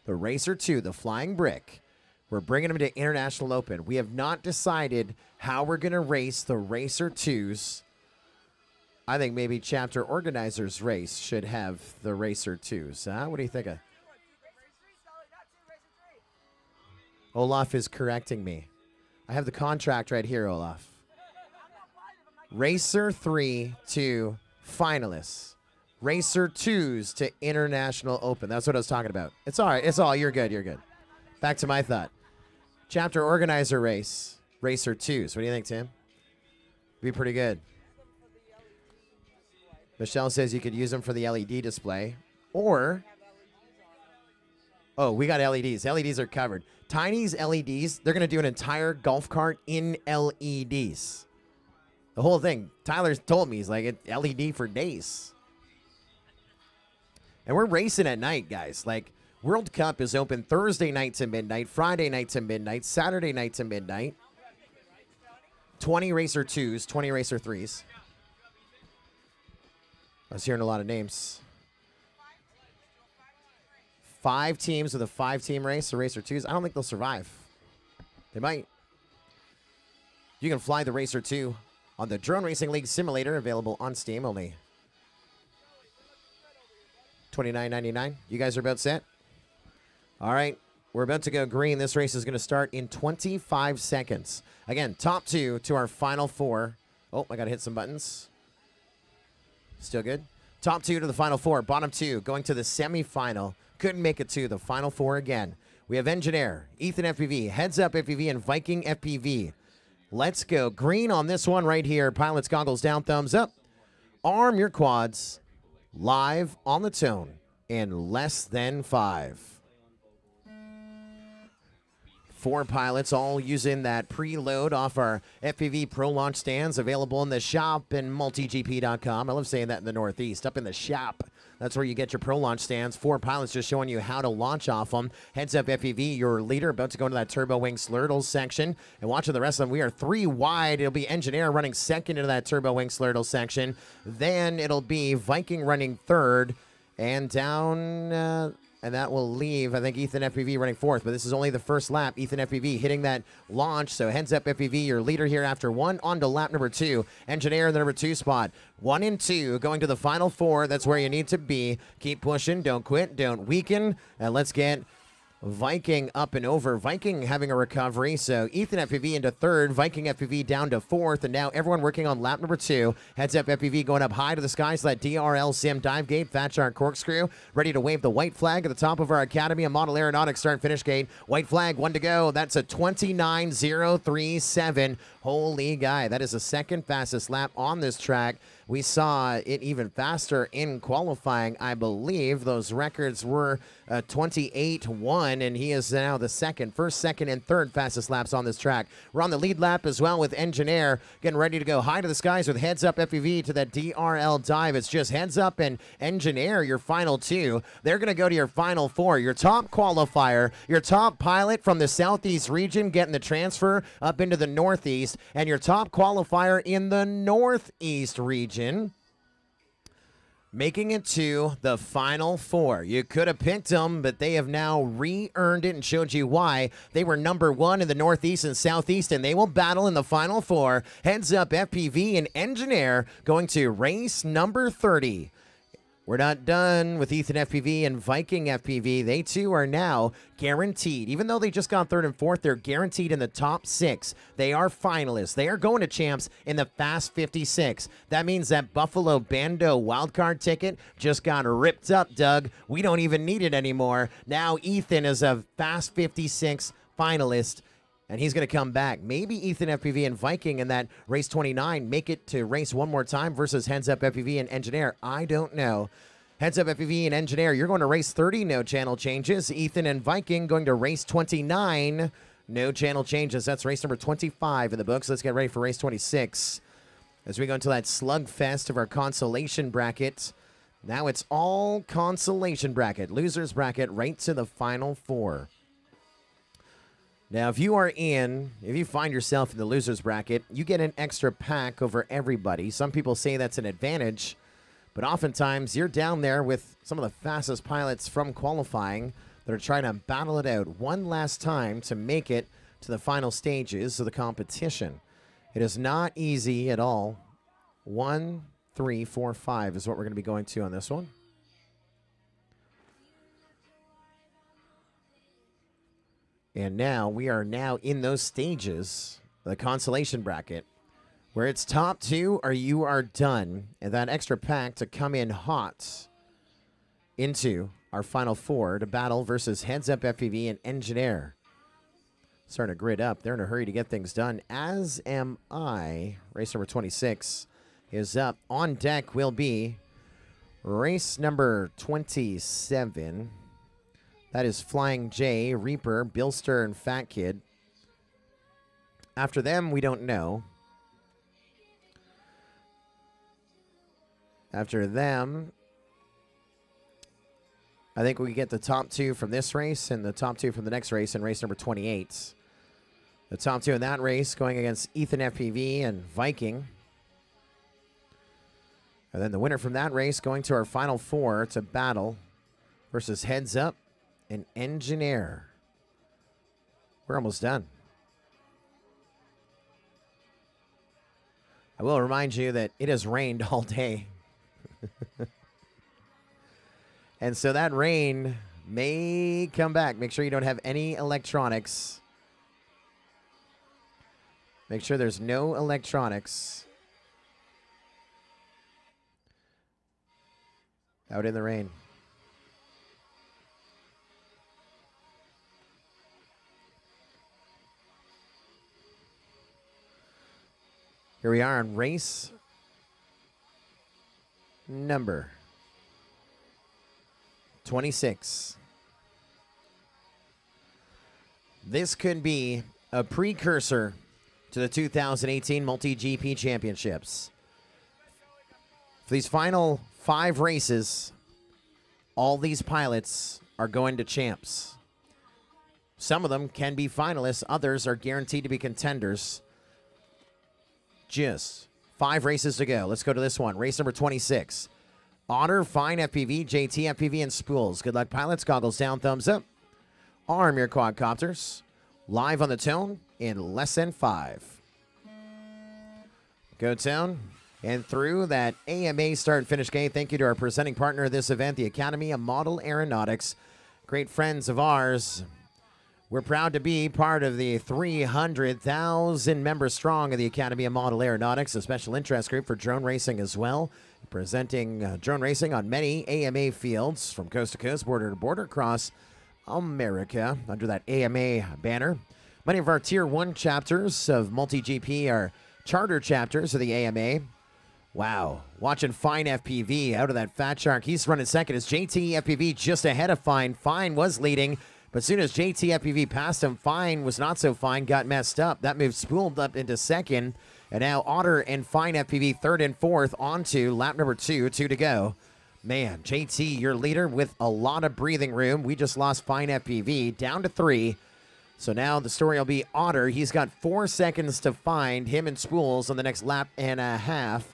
The Racer 2, the Flying Brick. We're bringing them to International Open. We have not decided how we're going to race the Racer 2s. I think maybe chapter organizers race should have the Racer 2s. Huh? What do you think of? Olaf is correcting me. I have the contract right here, Olaf. Racer 3 to finalists. Racer 2s to International Open. That's what I was talking about. It's all right. It's all. You're good. You're good. Back to my thought. Chapter organizer race. Racer 2s. What do you think, Tim? Be pretty good. Michelle says you could use them for the LED display. Or, oh, we got LEDs. LEDs are covered. Tiny's LEDs, they're going to do an entire golf cart in LEDs. The whole thing. Tyler's told me, he's like, it's LED for days. And we're racing at night, guys. Like, World Cup is open Thursday night to midnight, Friday night to midnight, Saturday night to midnight. 20 Racer 2s, 20 Racer 3s. I was hearing a lot of names. 5 teams with a 5-team race, the Racer 2s. I don't think they'll survive. They might. You can fly the Racer 2 on the Drone Racing League Simulator, available on Steam only. $29.99. You guys are about set? All right. We're about to go green. This race is going to start in 25 seconds. Again, top 2 to our final 4. Oh, I got to hit some buttons. Still good. Top 2 to the final 4. Bottom 2 going to the semifinal. Couldn't make it to the final 4 again. We have Engineer, Ethan FPV, Heads Up FPV, and Viking FPV. Let's go green on this one right here. Pilots goggles down, thumbs up. Arm your quads. Live on the tone in less than 5. 4 pilots all using that preload off our FPV Pro launch stands, available in the shop and multigp.com. I love saying that in the Northeast, up in the shop. That's where you get your Pro launch stands. 4 pilots just showing you how to launch off them. Heads Up FPV, your leader, about to go into that Turbo Wing Slurtle section. And watching the rest of them, we are 3 wide. It'll be Engineer running second into that Turbo Wing Slurtle section. Then it'll be Viking running third. And down... and that will leave, I think, Ethan FPV running 4th. But this is only the first lap. Ethan FPV hitting that launch. So Heads Up FPV, your leader here after 1. On to lap number 2. Engineer in the number 2 spot. 1 and 2 going to the final 4. That's where you need to be. Keep pushing. Don't quit. Don't weaken. And let's get Viking up and over. Viking having a recovery. So Ethan FPV into 3rd. Viking FPV down to 4th. And now everyone working on lap number 2. Heads Up FPV going up high to the skies. So that DRL Sim dive gate. Fat Shark corkscrew. Ready to wave the white flag at the top of our Academy of Model Aeronautics start finish gate. White flag, 1 to go. That's a 29.037. Holy guy. That is the 2nd fastest lap on this track. We saw it even faster in qualifying, I believe. Those records were 28.1, and he is now the first, second, and 3rd fastest laps on this track. We're on the lead lap as well with Engineer, getting ready to go high to the skies with Heads Up FPV to that DRL dive. It's just Heads Up and Engineer, your final 2. They're going to go to your final 4. Your top qualifier, your top pilot from the Southeast region getting the transfer up into the Northeast, and your top qualifier in the Northeast region making it to the final 4. You could have picked them, but they have now re-earned it and showed you why. They were number 1 in the Northeast and Southeast, and they will battle in the final 4. Heads Up FPV and Engineer going to race number 30. We're not done with Ethan FPV and Viking FPV. They too are now guaranteed. Even though they just got 3rd and 4th, they're guaranteed in the top 6. They are finalists. They are going to champs in the Fast 56. That means that Buffalo Bando wildcard ticket just got ripped up, Doug. We don't even need it anymore. Now Ethan is a Fast 56 finalist. And he's going to come back. Maybe Ethan FPV and Viking in that race 29 make it to race one more time versus Heads Up FPV and Engineer. I don't know. Heads Up FPV and Engineer, you're going to race 30, no channel changes. Ethan and Viking going to race 29, no channel changes. That's race number 25 in the books. Let's get ready for race 26. As we go into that slugfest of our consolation bracket. Now it's all consolation bracket, losers bracket, right to the final four. Now, if you find yourself in the losers bracket, you get an extra pack over everybody. Some people say that's an advantage, but oftentimes you're down there with some of the fastest pilots from qualifying that are trying to battle it out one last time to make it to the final stages of the competition. It is not easy at all. 1, 3, 4, 5 is what we're going to be going to on this one. And now we are in those stages, the consolation bracket, where it's top 2 or you are done. And that extra pack to come in hot into our final 4 to battle versus Heads Up FPV and Engineer. Starting to grid up. They're in a hurry to get things done, as am I. Race number 26 is up. On deck will be race number 27. That is Flying J, Reaper, Billster, and Fat Kid. After them, we don't know. After them, I think we get the top 2 from this race and the top 2 from the next race in race number 28. The top 2 in that race going against Ethan FPV and Viking. And then the winner from that race going to our final 4 to battle versus Heads Up and Engineer. We're almost done. I will remind you that it has rained all day. And so that rain may come back. Make sure you don't have any electronics. Make sure there's no electronics out in the rain. Here we are on race number 26. This could be a precursor to the 2018 Multi-GP Championships. For these final 5 races, all these pilots are going to champs. Some of them can be finalists. Others are guaranteed to be contenders. Just 5 races to go. Let's go to this one. Race number 26. Otter, Fine FPV, JT FPV, and Spools. Good luck, pilots. Goggles down, thumbs up. Arm your quadcopters. Live on the tone in less than 5. Go down and through that AMA start and finish gate. Thank you to our presenting partner of this event, the Academy of Model Aeronautics. Great friends of ours. We're proud to be part of the 300,000 member strong of the Academy of Model Aeronautics, a special interest group for drone racing as well, presenting drone racing on many AMA fields from coast to coast, border to border, across America under that AMA banner. Many of our Tier 1 chapters of Multi-GP are charter chapters of the AMA. Wow, watching Fine FPV out of that Fat Shark. He's running second as JT FPV just ahead of Fine. Fine was leading. But as soon as JT FPV passed him, Fine was not so fine, got messed up. That move spooled up into second. And now Otter and Fine FPV third and fourth on to lap number 2, 2 to go. Man, JT, your leader with a lot of breathing room. We just lost Fine FPV down to 3. So now the story will be Otter. He's got 4 seconds to find him and Spools on the next lap and a half.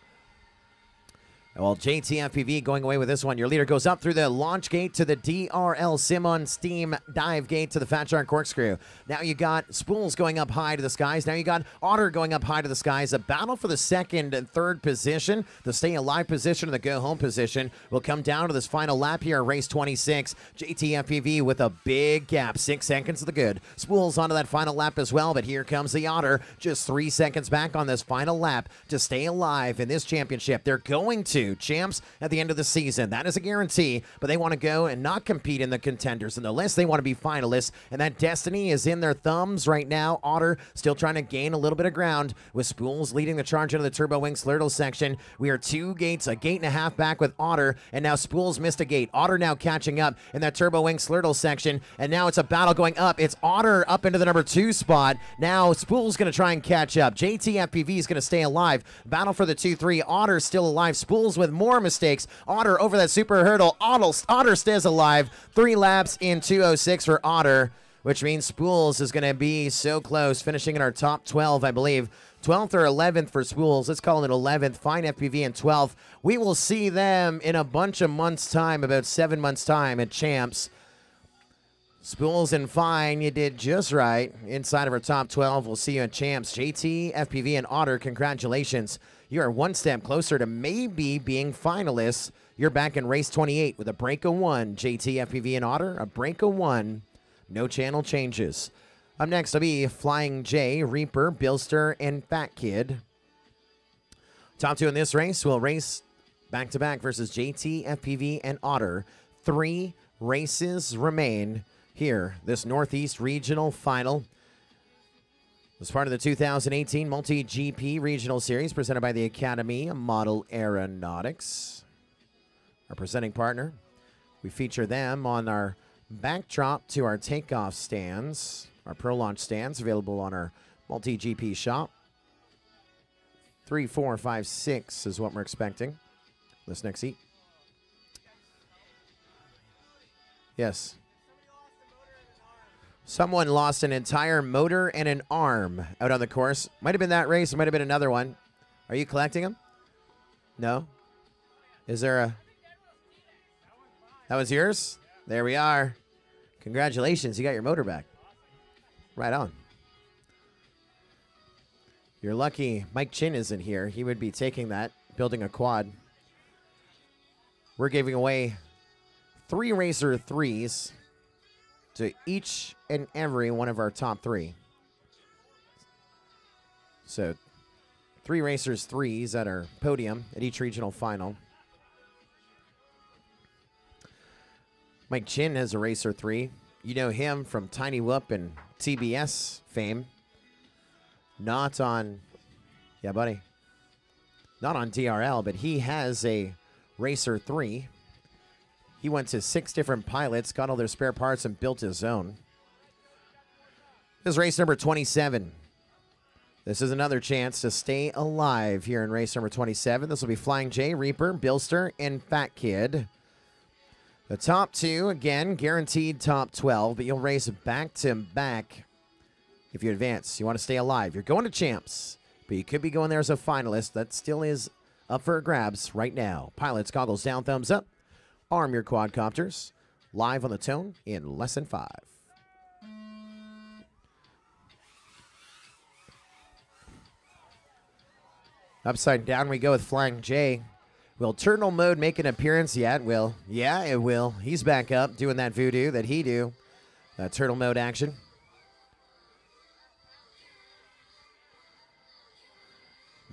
Well, JT FPV going away with this one. Your leader goes up through the launch gate to the DRL Simon Steam dive gate to the Fat Shark corkscrew. Now you got Spools going up high to the skies. Now you got Otter going up high to the skies. A battle for the second and third position. The stay alive position and the go home position will come down to this final lap here, race 26. JT FPV with a big gap, 6 seconds to the good. Spools onto that final lap as well, but here comes the Otter, just 3 seconds back on this final lap to stay alive in this championship. They're going to champs at the end of the season. That is a guarantee, but they want to go and not compete in the contenders in the list. They want to be finalists, and that destiny is in their thumbs right now. Otter still trying to gain a little bit of ground with Spools leading the charge into the Turbo Wing Slurtle section. We are 2 gates, a gate and a half back with Otter, and now Spools missed a gate. Otter now catching up in that Turbo Wing Slurtle section, and now it's a battle going up. It's Otter up into the number 2 spot. Now Spools going to try and catch up. JT FPV is going to stay alive. Battle for the 2-3. Otter still alive. Spools Spools with more mistakes. Otter over that super hurdle. Otter stays alive. 3 laps in 2:06 for Otter, which means Spools is going to be so close, finishing in our top 12, I believe. 12th or 11th for Spools. Let's call it 11th. Fine FPV in 12th. We will see them in a bunch of months' time, about 7 months' time at Champs. Spools and Fine, you did just right. Inside of our top 12, we'll see you at Champs. JT, FPV, and Otter, congratulations. You are one step closer to maybe being finalists. You're back in race 28 with a break of 1. JT, FPV, and Otter, a break of 1. No channel changes. Up next will be Flying J, Reaper, Bilster, and Fat Kid. Top 2 in this race will race back-to-back versus JT, FPV, and Otter. 3 races remain here, this Northeast Regional Final. As part of the 2018 Multi-GP Regional Series presented by the Academy of Model Aeronautics. Our presenting partner. We feature them on our backdrop to our takeoff stands, our Pro Launch stands available on our Multi-GP shop. 3, 4, 5, 6 is what we're expecting. This next heat. Yes. Someone lost an entire motor and an arm out on the course. Might have been that race. It might have been another one. Are you collecting them? No? Is there a... That was yours? There we are. Congratulations. You got your motor back. Right on. You're lucky Mike Chin isn't here. He would be taking that, building a quad. We're giving away 3 Racer 3s to each and every one of our top 3. So 3 Racers 3s at our podium at each regional final. Mike Chin has a Racer 3. You know him from Tiny Whoop and TBS fame. Not on, yeah, buddy. Not on DRL, but he has a Racer 3. He went to 6 different pilots, got all their spare parts, and built his own. This is race number 27. This is another chance to stay alive here in race number 27. This will be Flying J, Reaper, Bilster, and Fat Kid. The top 2, again, guaranteed top 12, but you'll race back-to-back if you advance. You want to stay alive. You're going to Champs, but you could be going there as a finalist. That still is up for grabs right now. Pilots, goggles down, thumbs up. Arm your quadcopters. Live on the tone in less than 5. Upside down we go with Flying J. Will Turtle Mode make an appearance? Yeah, it will. Yeah, it will. He's back up doing that voodoo that he do. That Turtle Mode action.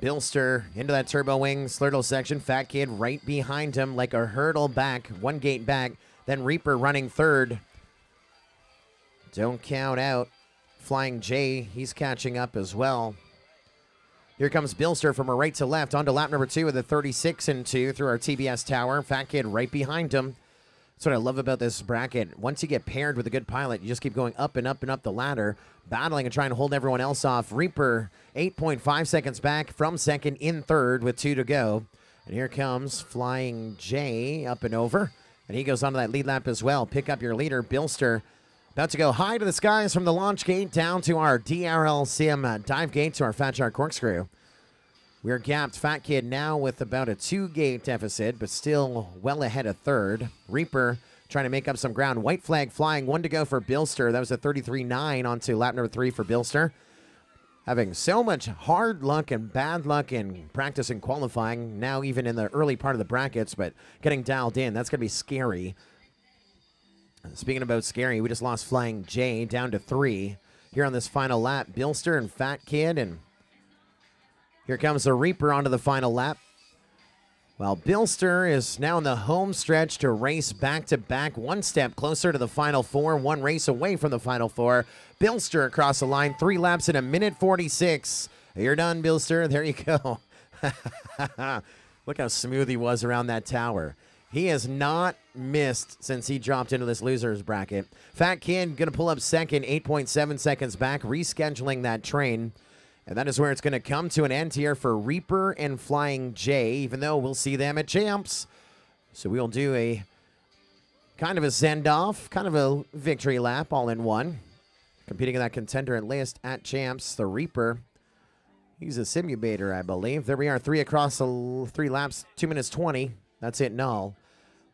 Bilster into that turbo wing slurtle section. Fat Kid right behind him like a hurdle back, 1 gate back. Then Reaper running 3rd. Don't count out Flying J. He's catching up as well. Here comes Bilster from a right to left onto lap number 2 with a 36 and 2 through our TBS tower. Fat Kid right behind him. That's what I love about this bracket. Once you get paired with a good pilot, you just keep going up and up and up the ladder, battling and trying to hold everyone else off. Reaper, 8.5 seconds back from second in 3rd with 2 to go. And here comes Flying J up and over. And he goes onto that lead lap as well. Pick up your leader, Bilster. About to go high to the skies from the launch gate down to our DRL Sim dive gate to our Fat Shark corkscrew. We're gapped. Fat Kid now with about a 2-gate deficit, but still well ahead of 3rd. Reaper trying to make up some ground. White flag flying. 1 to go for Bilster. That was a 33.9 onto lap number 3 for Bilster. Having so much hard luck and bad luck in practice and qualifying, now even in the early part of the brackets, but getting dialed in. That's going to be scary. Speaking about scary, we just lost Flying J down to 3 here on this final lap. Bilster and Fat Kid, and here comes the Reaper onto the final lap. Well, Bilster is now in the home stretch to race back-to-back, 1 step closer to the Final 4, 1 race away from the Final 4. Bilster across the line, 3 laps in a minute 46. You're done, Bilster. There you go. Look how smooth he was around that tower. He has not missed since he dropped into this loser's bracket. Fat Kid going to pull up second, 8.7 seconds back, rescheduling that train. And that is where it's going to come to an end here for Reaper and Flying J, even though we'll see them at Champs. So we'll do a kind of a send-off, kind of a victory lap all in one. Competing in that contender and list at Champs, the Reaper. He's a simulator, I believe. There we are, 3 across the 3 laps, 2 minutes 20. That's it, null.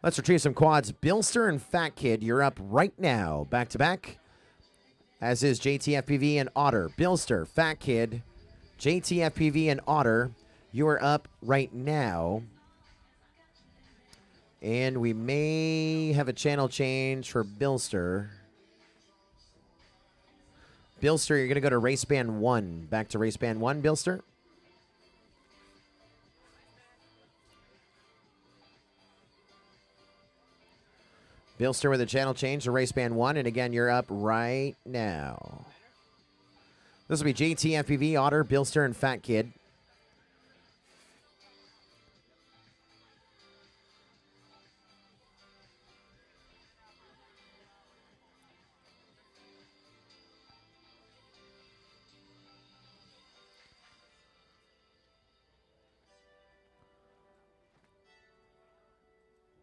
Let's retrieve some quads. Bilster and Fat Kid, you're up right now. Back to back. As is JTFPV and Otter. Bilster, Fat Kid, JTFPV and Otter, you're up right now. And we may have a channel change for Bilster. Bilster, you're going to go to race band 1. Back to race band 1, Bilster. Bilster with a channel change to race band 1. And again, you're up right now. This will be JT, FPV, Otter, Bilster, and Fat Kid.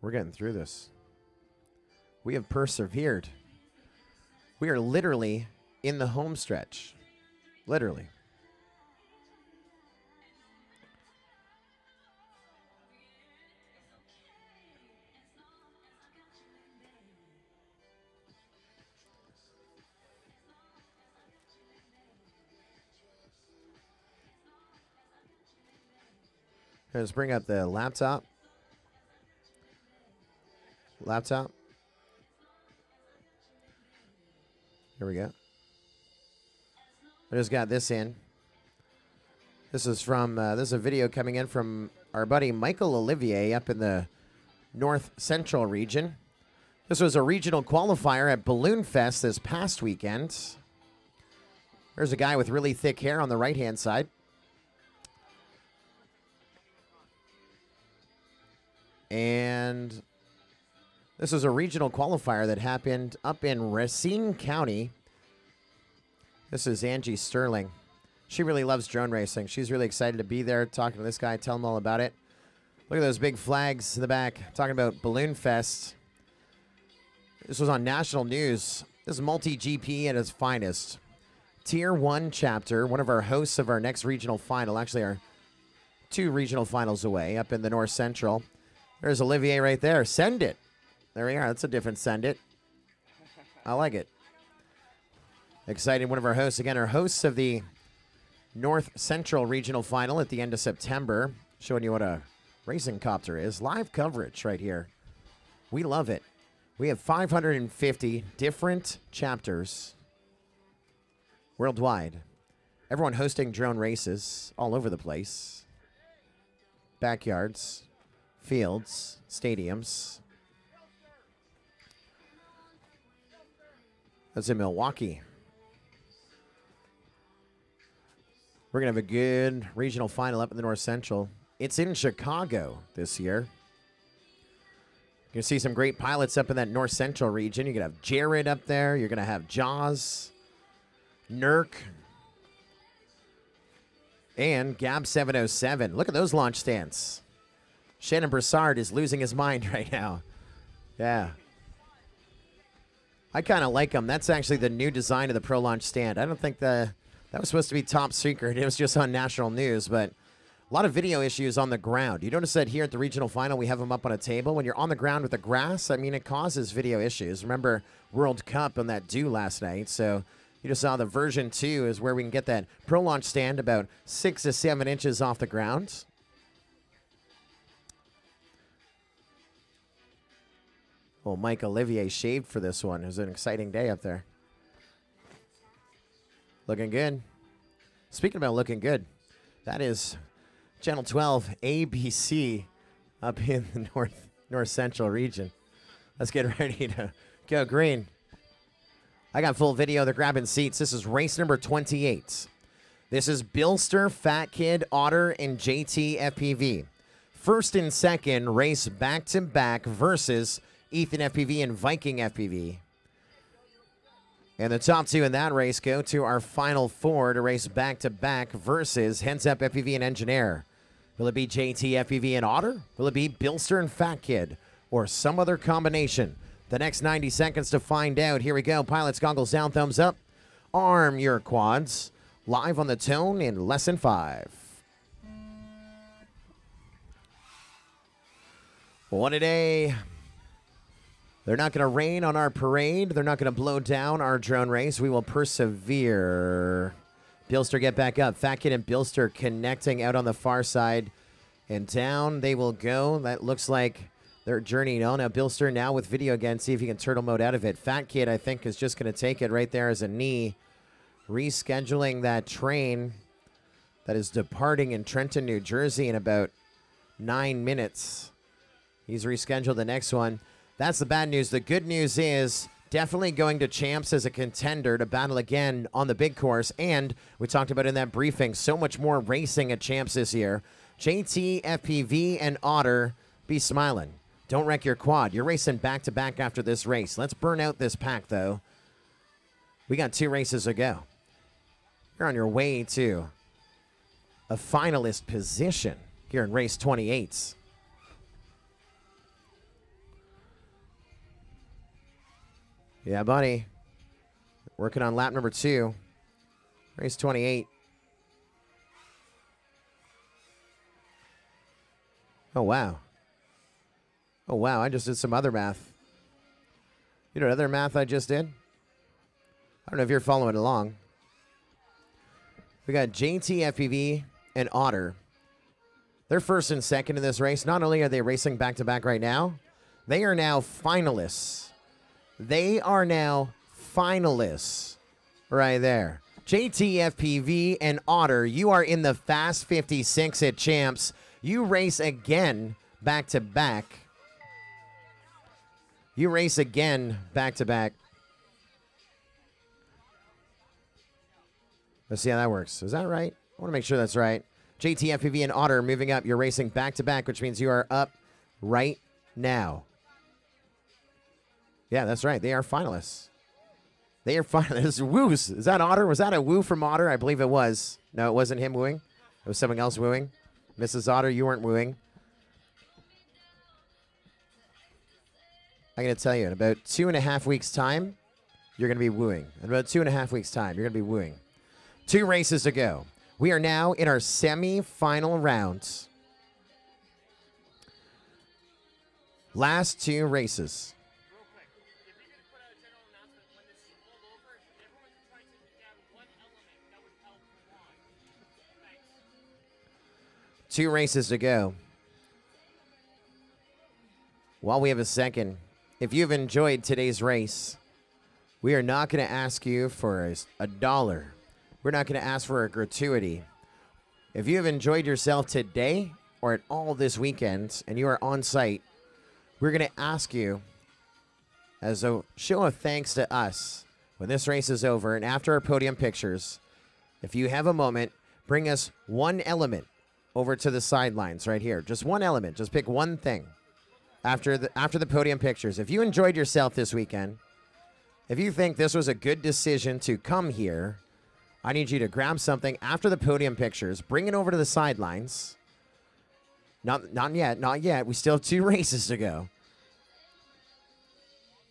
We're getting through this. We have persevered. We are literally in the home stretch. Literally. Let's bring up the laptop. Here we go. I just got this in. This is from, this is a video coming in from our buddy Michael Olivier up in the North Central region. This was a regional qualifier at Balloon Fest this past weekend. There's a guy with really thick hair on the right-hand side. And this is a regional qualifier that happened up in Racine County. This is Angie Sterling. She really loves drone racing. She's really excited to be there, talking to this guy, tell him all about it. Look at those big flags in the back, talking about Balloon Fest. This was on national news. This is multi-GP at its finest. Tier 1 chapter, one of our hosts of our next regional final, actually our 2 regional finals away up in the North Central. There's Olivier right there. Send it. There we are. That's a different send it. I like it. Excited. One of our hosts, again, our hosts of the North Central Regional Final at the end of September, showing you what a racing copter is. Live coverage right here. We love it. We have 550 different chapters worldwide. Everyone hosting drone races all over the place. Backyards, fields, stadiums. That's in Milwaukee. We're going to have a good regional final up in the North Central. It's in Chicago this year. You're going to see some great pilots up in that North Central region. You're going to have Jared up there. You're going to have Jaws, Nurk, and Gab 707. Look at those launch stands. Shannon Broussard is losing his mind right now. Yeah. I kind of like them. That's actually the new design of the Pro Launch stand. I don't think that was supposed to be top secret. It was just on national news, but a lot of video issues on the ground. You notice that here at the regional final, we have them up on a table. When you're on the ground with the grass, I mean, it causes video issues. Remember World Cup on that dew last night, so you just saw the version 2 is where we can get that Pro Launch stand about 6 to 7 inches off the ground. Well, Mike Olivier shaved for this one. It was an exciting day up there. Looking good. Speaking about looking good, that is Channel 12 ABC up in the North Central region. Let's get ready to go green. I got full video. They're grabbing seats. This is race number 28. This is Bilster, Fat Kid, Otter, and JT FPV. First and second race back-to-back versus Ethan FPV and Viking FPV. And the top two in that race go to our final four to race back-to-back versus Heads Up FPV and Engineer. Will it be JT FPV and Otter? Will it be Bilster and Fat Kid? Or some other combination? The next 90 seconds to find out. Here we go. Pilots, goggles down, thumbs up. Arm your quads. Live on the tone in less than 5. What a day. They're not going to rain on our parade. They're not going to blow down our drone race. We will persevere. Bilster get back up. Fat Kid and Bilster connecting out on the far side. And down they will go. That looks like they're journeying on. Now Bilster now with video again. See if he can turtle mode out of it. Fat Kid, I think, is just going to take it right there as a knee. Rescheduling that train that is departing in Trenton, New Jersey in about 9 minutes. He's rescheduled the next one. That's the bad news. The good news is definitely going to Champs as a contender to battle again on the big course. And we talked about in that briefing, so much more racing at Champs this year. JT, FPV, and Otter, be smiling. Don't wreck your quad. You're racing back-to-back after this race. Let's burn out this pack, though. We got 2 races to go. You're on your way to a finalist position here in race 28. Yeah, buddy. Working on lap number 2. Race 28. Oh, wow. Oh, wow. I just did some other math. You know what other math I just did? I don't know if you're following along. We got JT, FPV, and Otter. They're first and second in this race. Not only are they racing back-to-back right now, they are now finalists. They are now finalists right there. JT, FPV, and Otter, you are in the Fast 56 at Champs. You race again back-to-back. You race again back-to-back. Let's see how that works. Is that right? I want to make sure that's right. JT, FPV, and Otter moving up. You're racing back-to-back, which means you are up right now. Yeah, that's right. They are finalists. They are finalists. Woos. Is that Otter? Was that a woo from Otter? I believe it was. No, it wasn't him wooing. It was someone else wooing. Mrs. Otter, you weren't wooing. I'm going to tell you, in about 2.5 weeks' time, you're going to be wooing. In about 2.5 weeks' time, you're going to be wooing. 2 races to go. We are now in our semi-final rounds. Last 2 races. Real quick, if you're going to put out a general announcement when this is all over, if everyone could try to grab one element, that would help a lot. Thanks. 2 races to go. While we have a second, if you've enjoyed today's race, we are not going to ask you for a dollar. We're not going to ask for a gratuity. If you have enjoyed yourself today or at all this weekend and you are on site, we're going to ask you as a show of thanks to us when this race is over and after our podium pictures, if you have a moment, bring us one element over to the sidelines right here. Just one element. Just pick one thing after the podium pictures. If you enjoyed yourself this weekend, if you think this was a good decision to come here, I need you to grab something after the podium pictures, bring it over to the sidelines. Not yet. We still have 2 races to go.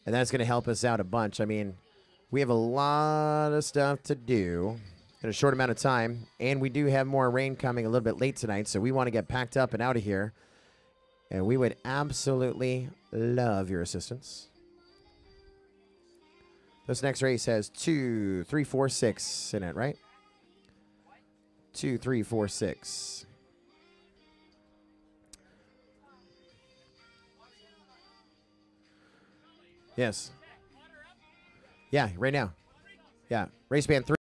And that's going to help us out a bunch. I mean, we have a lot of stuff to do in a short amount of time, and we do have more rain coming a little bit late tonight, so we want to get packed up and out of here. And we would absolutely love your assistance. This next race has 2, 3, 4, 6 in it, right? 2, 3, 4, 6. Yes. Yeah, right now. Yeah, race band 3.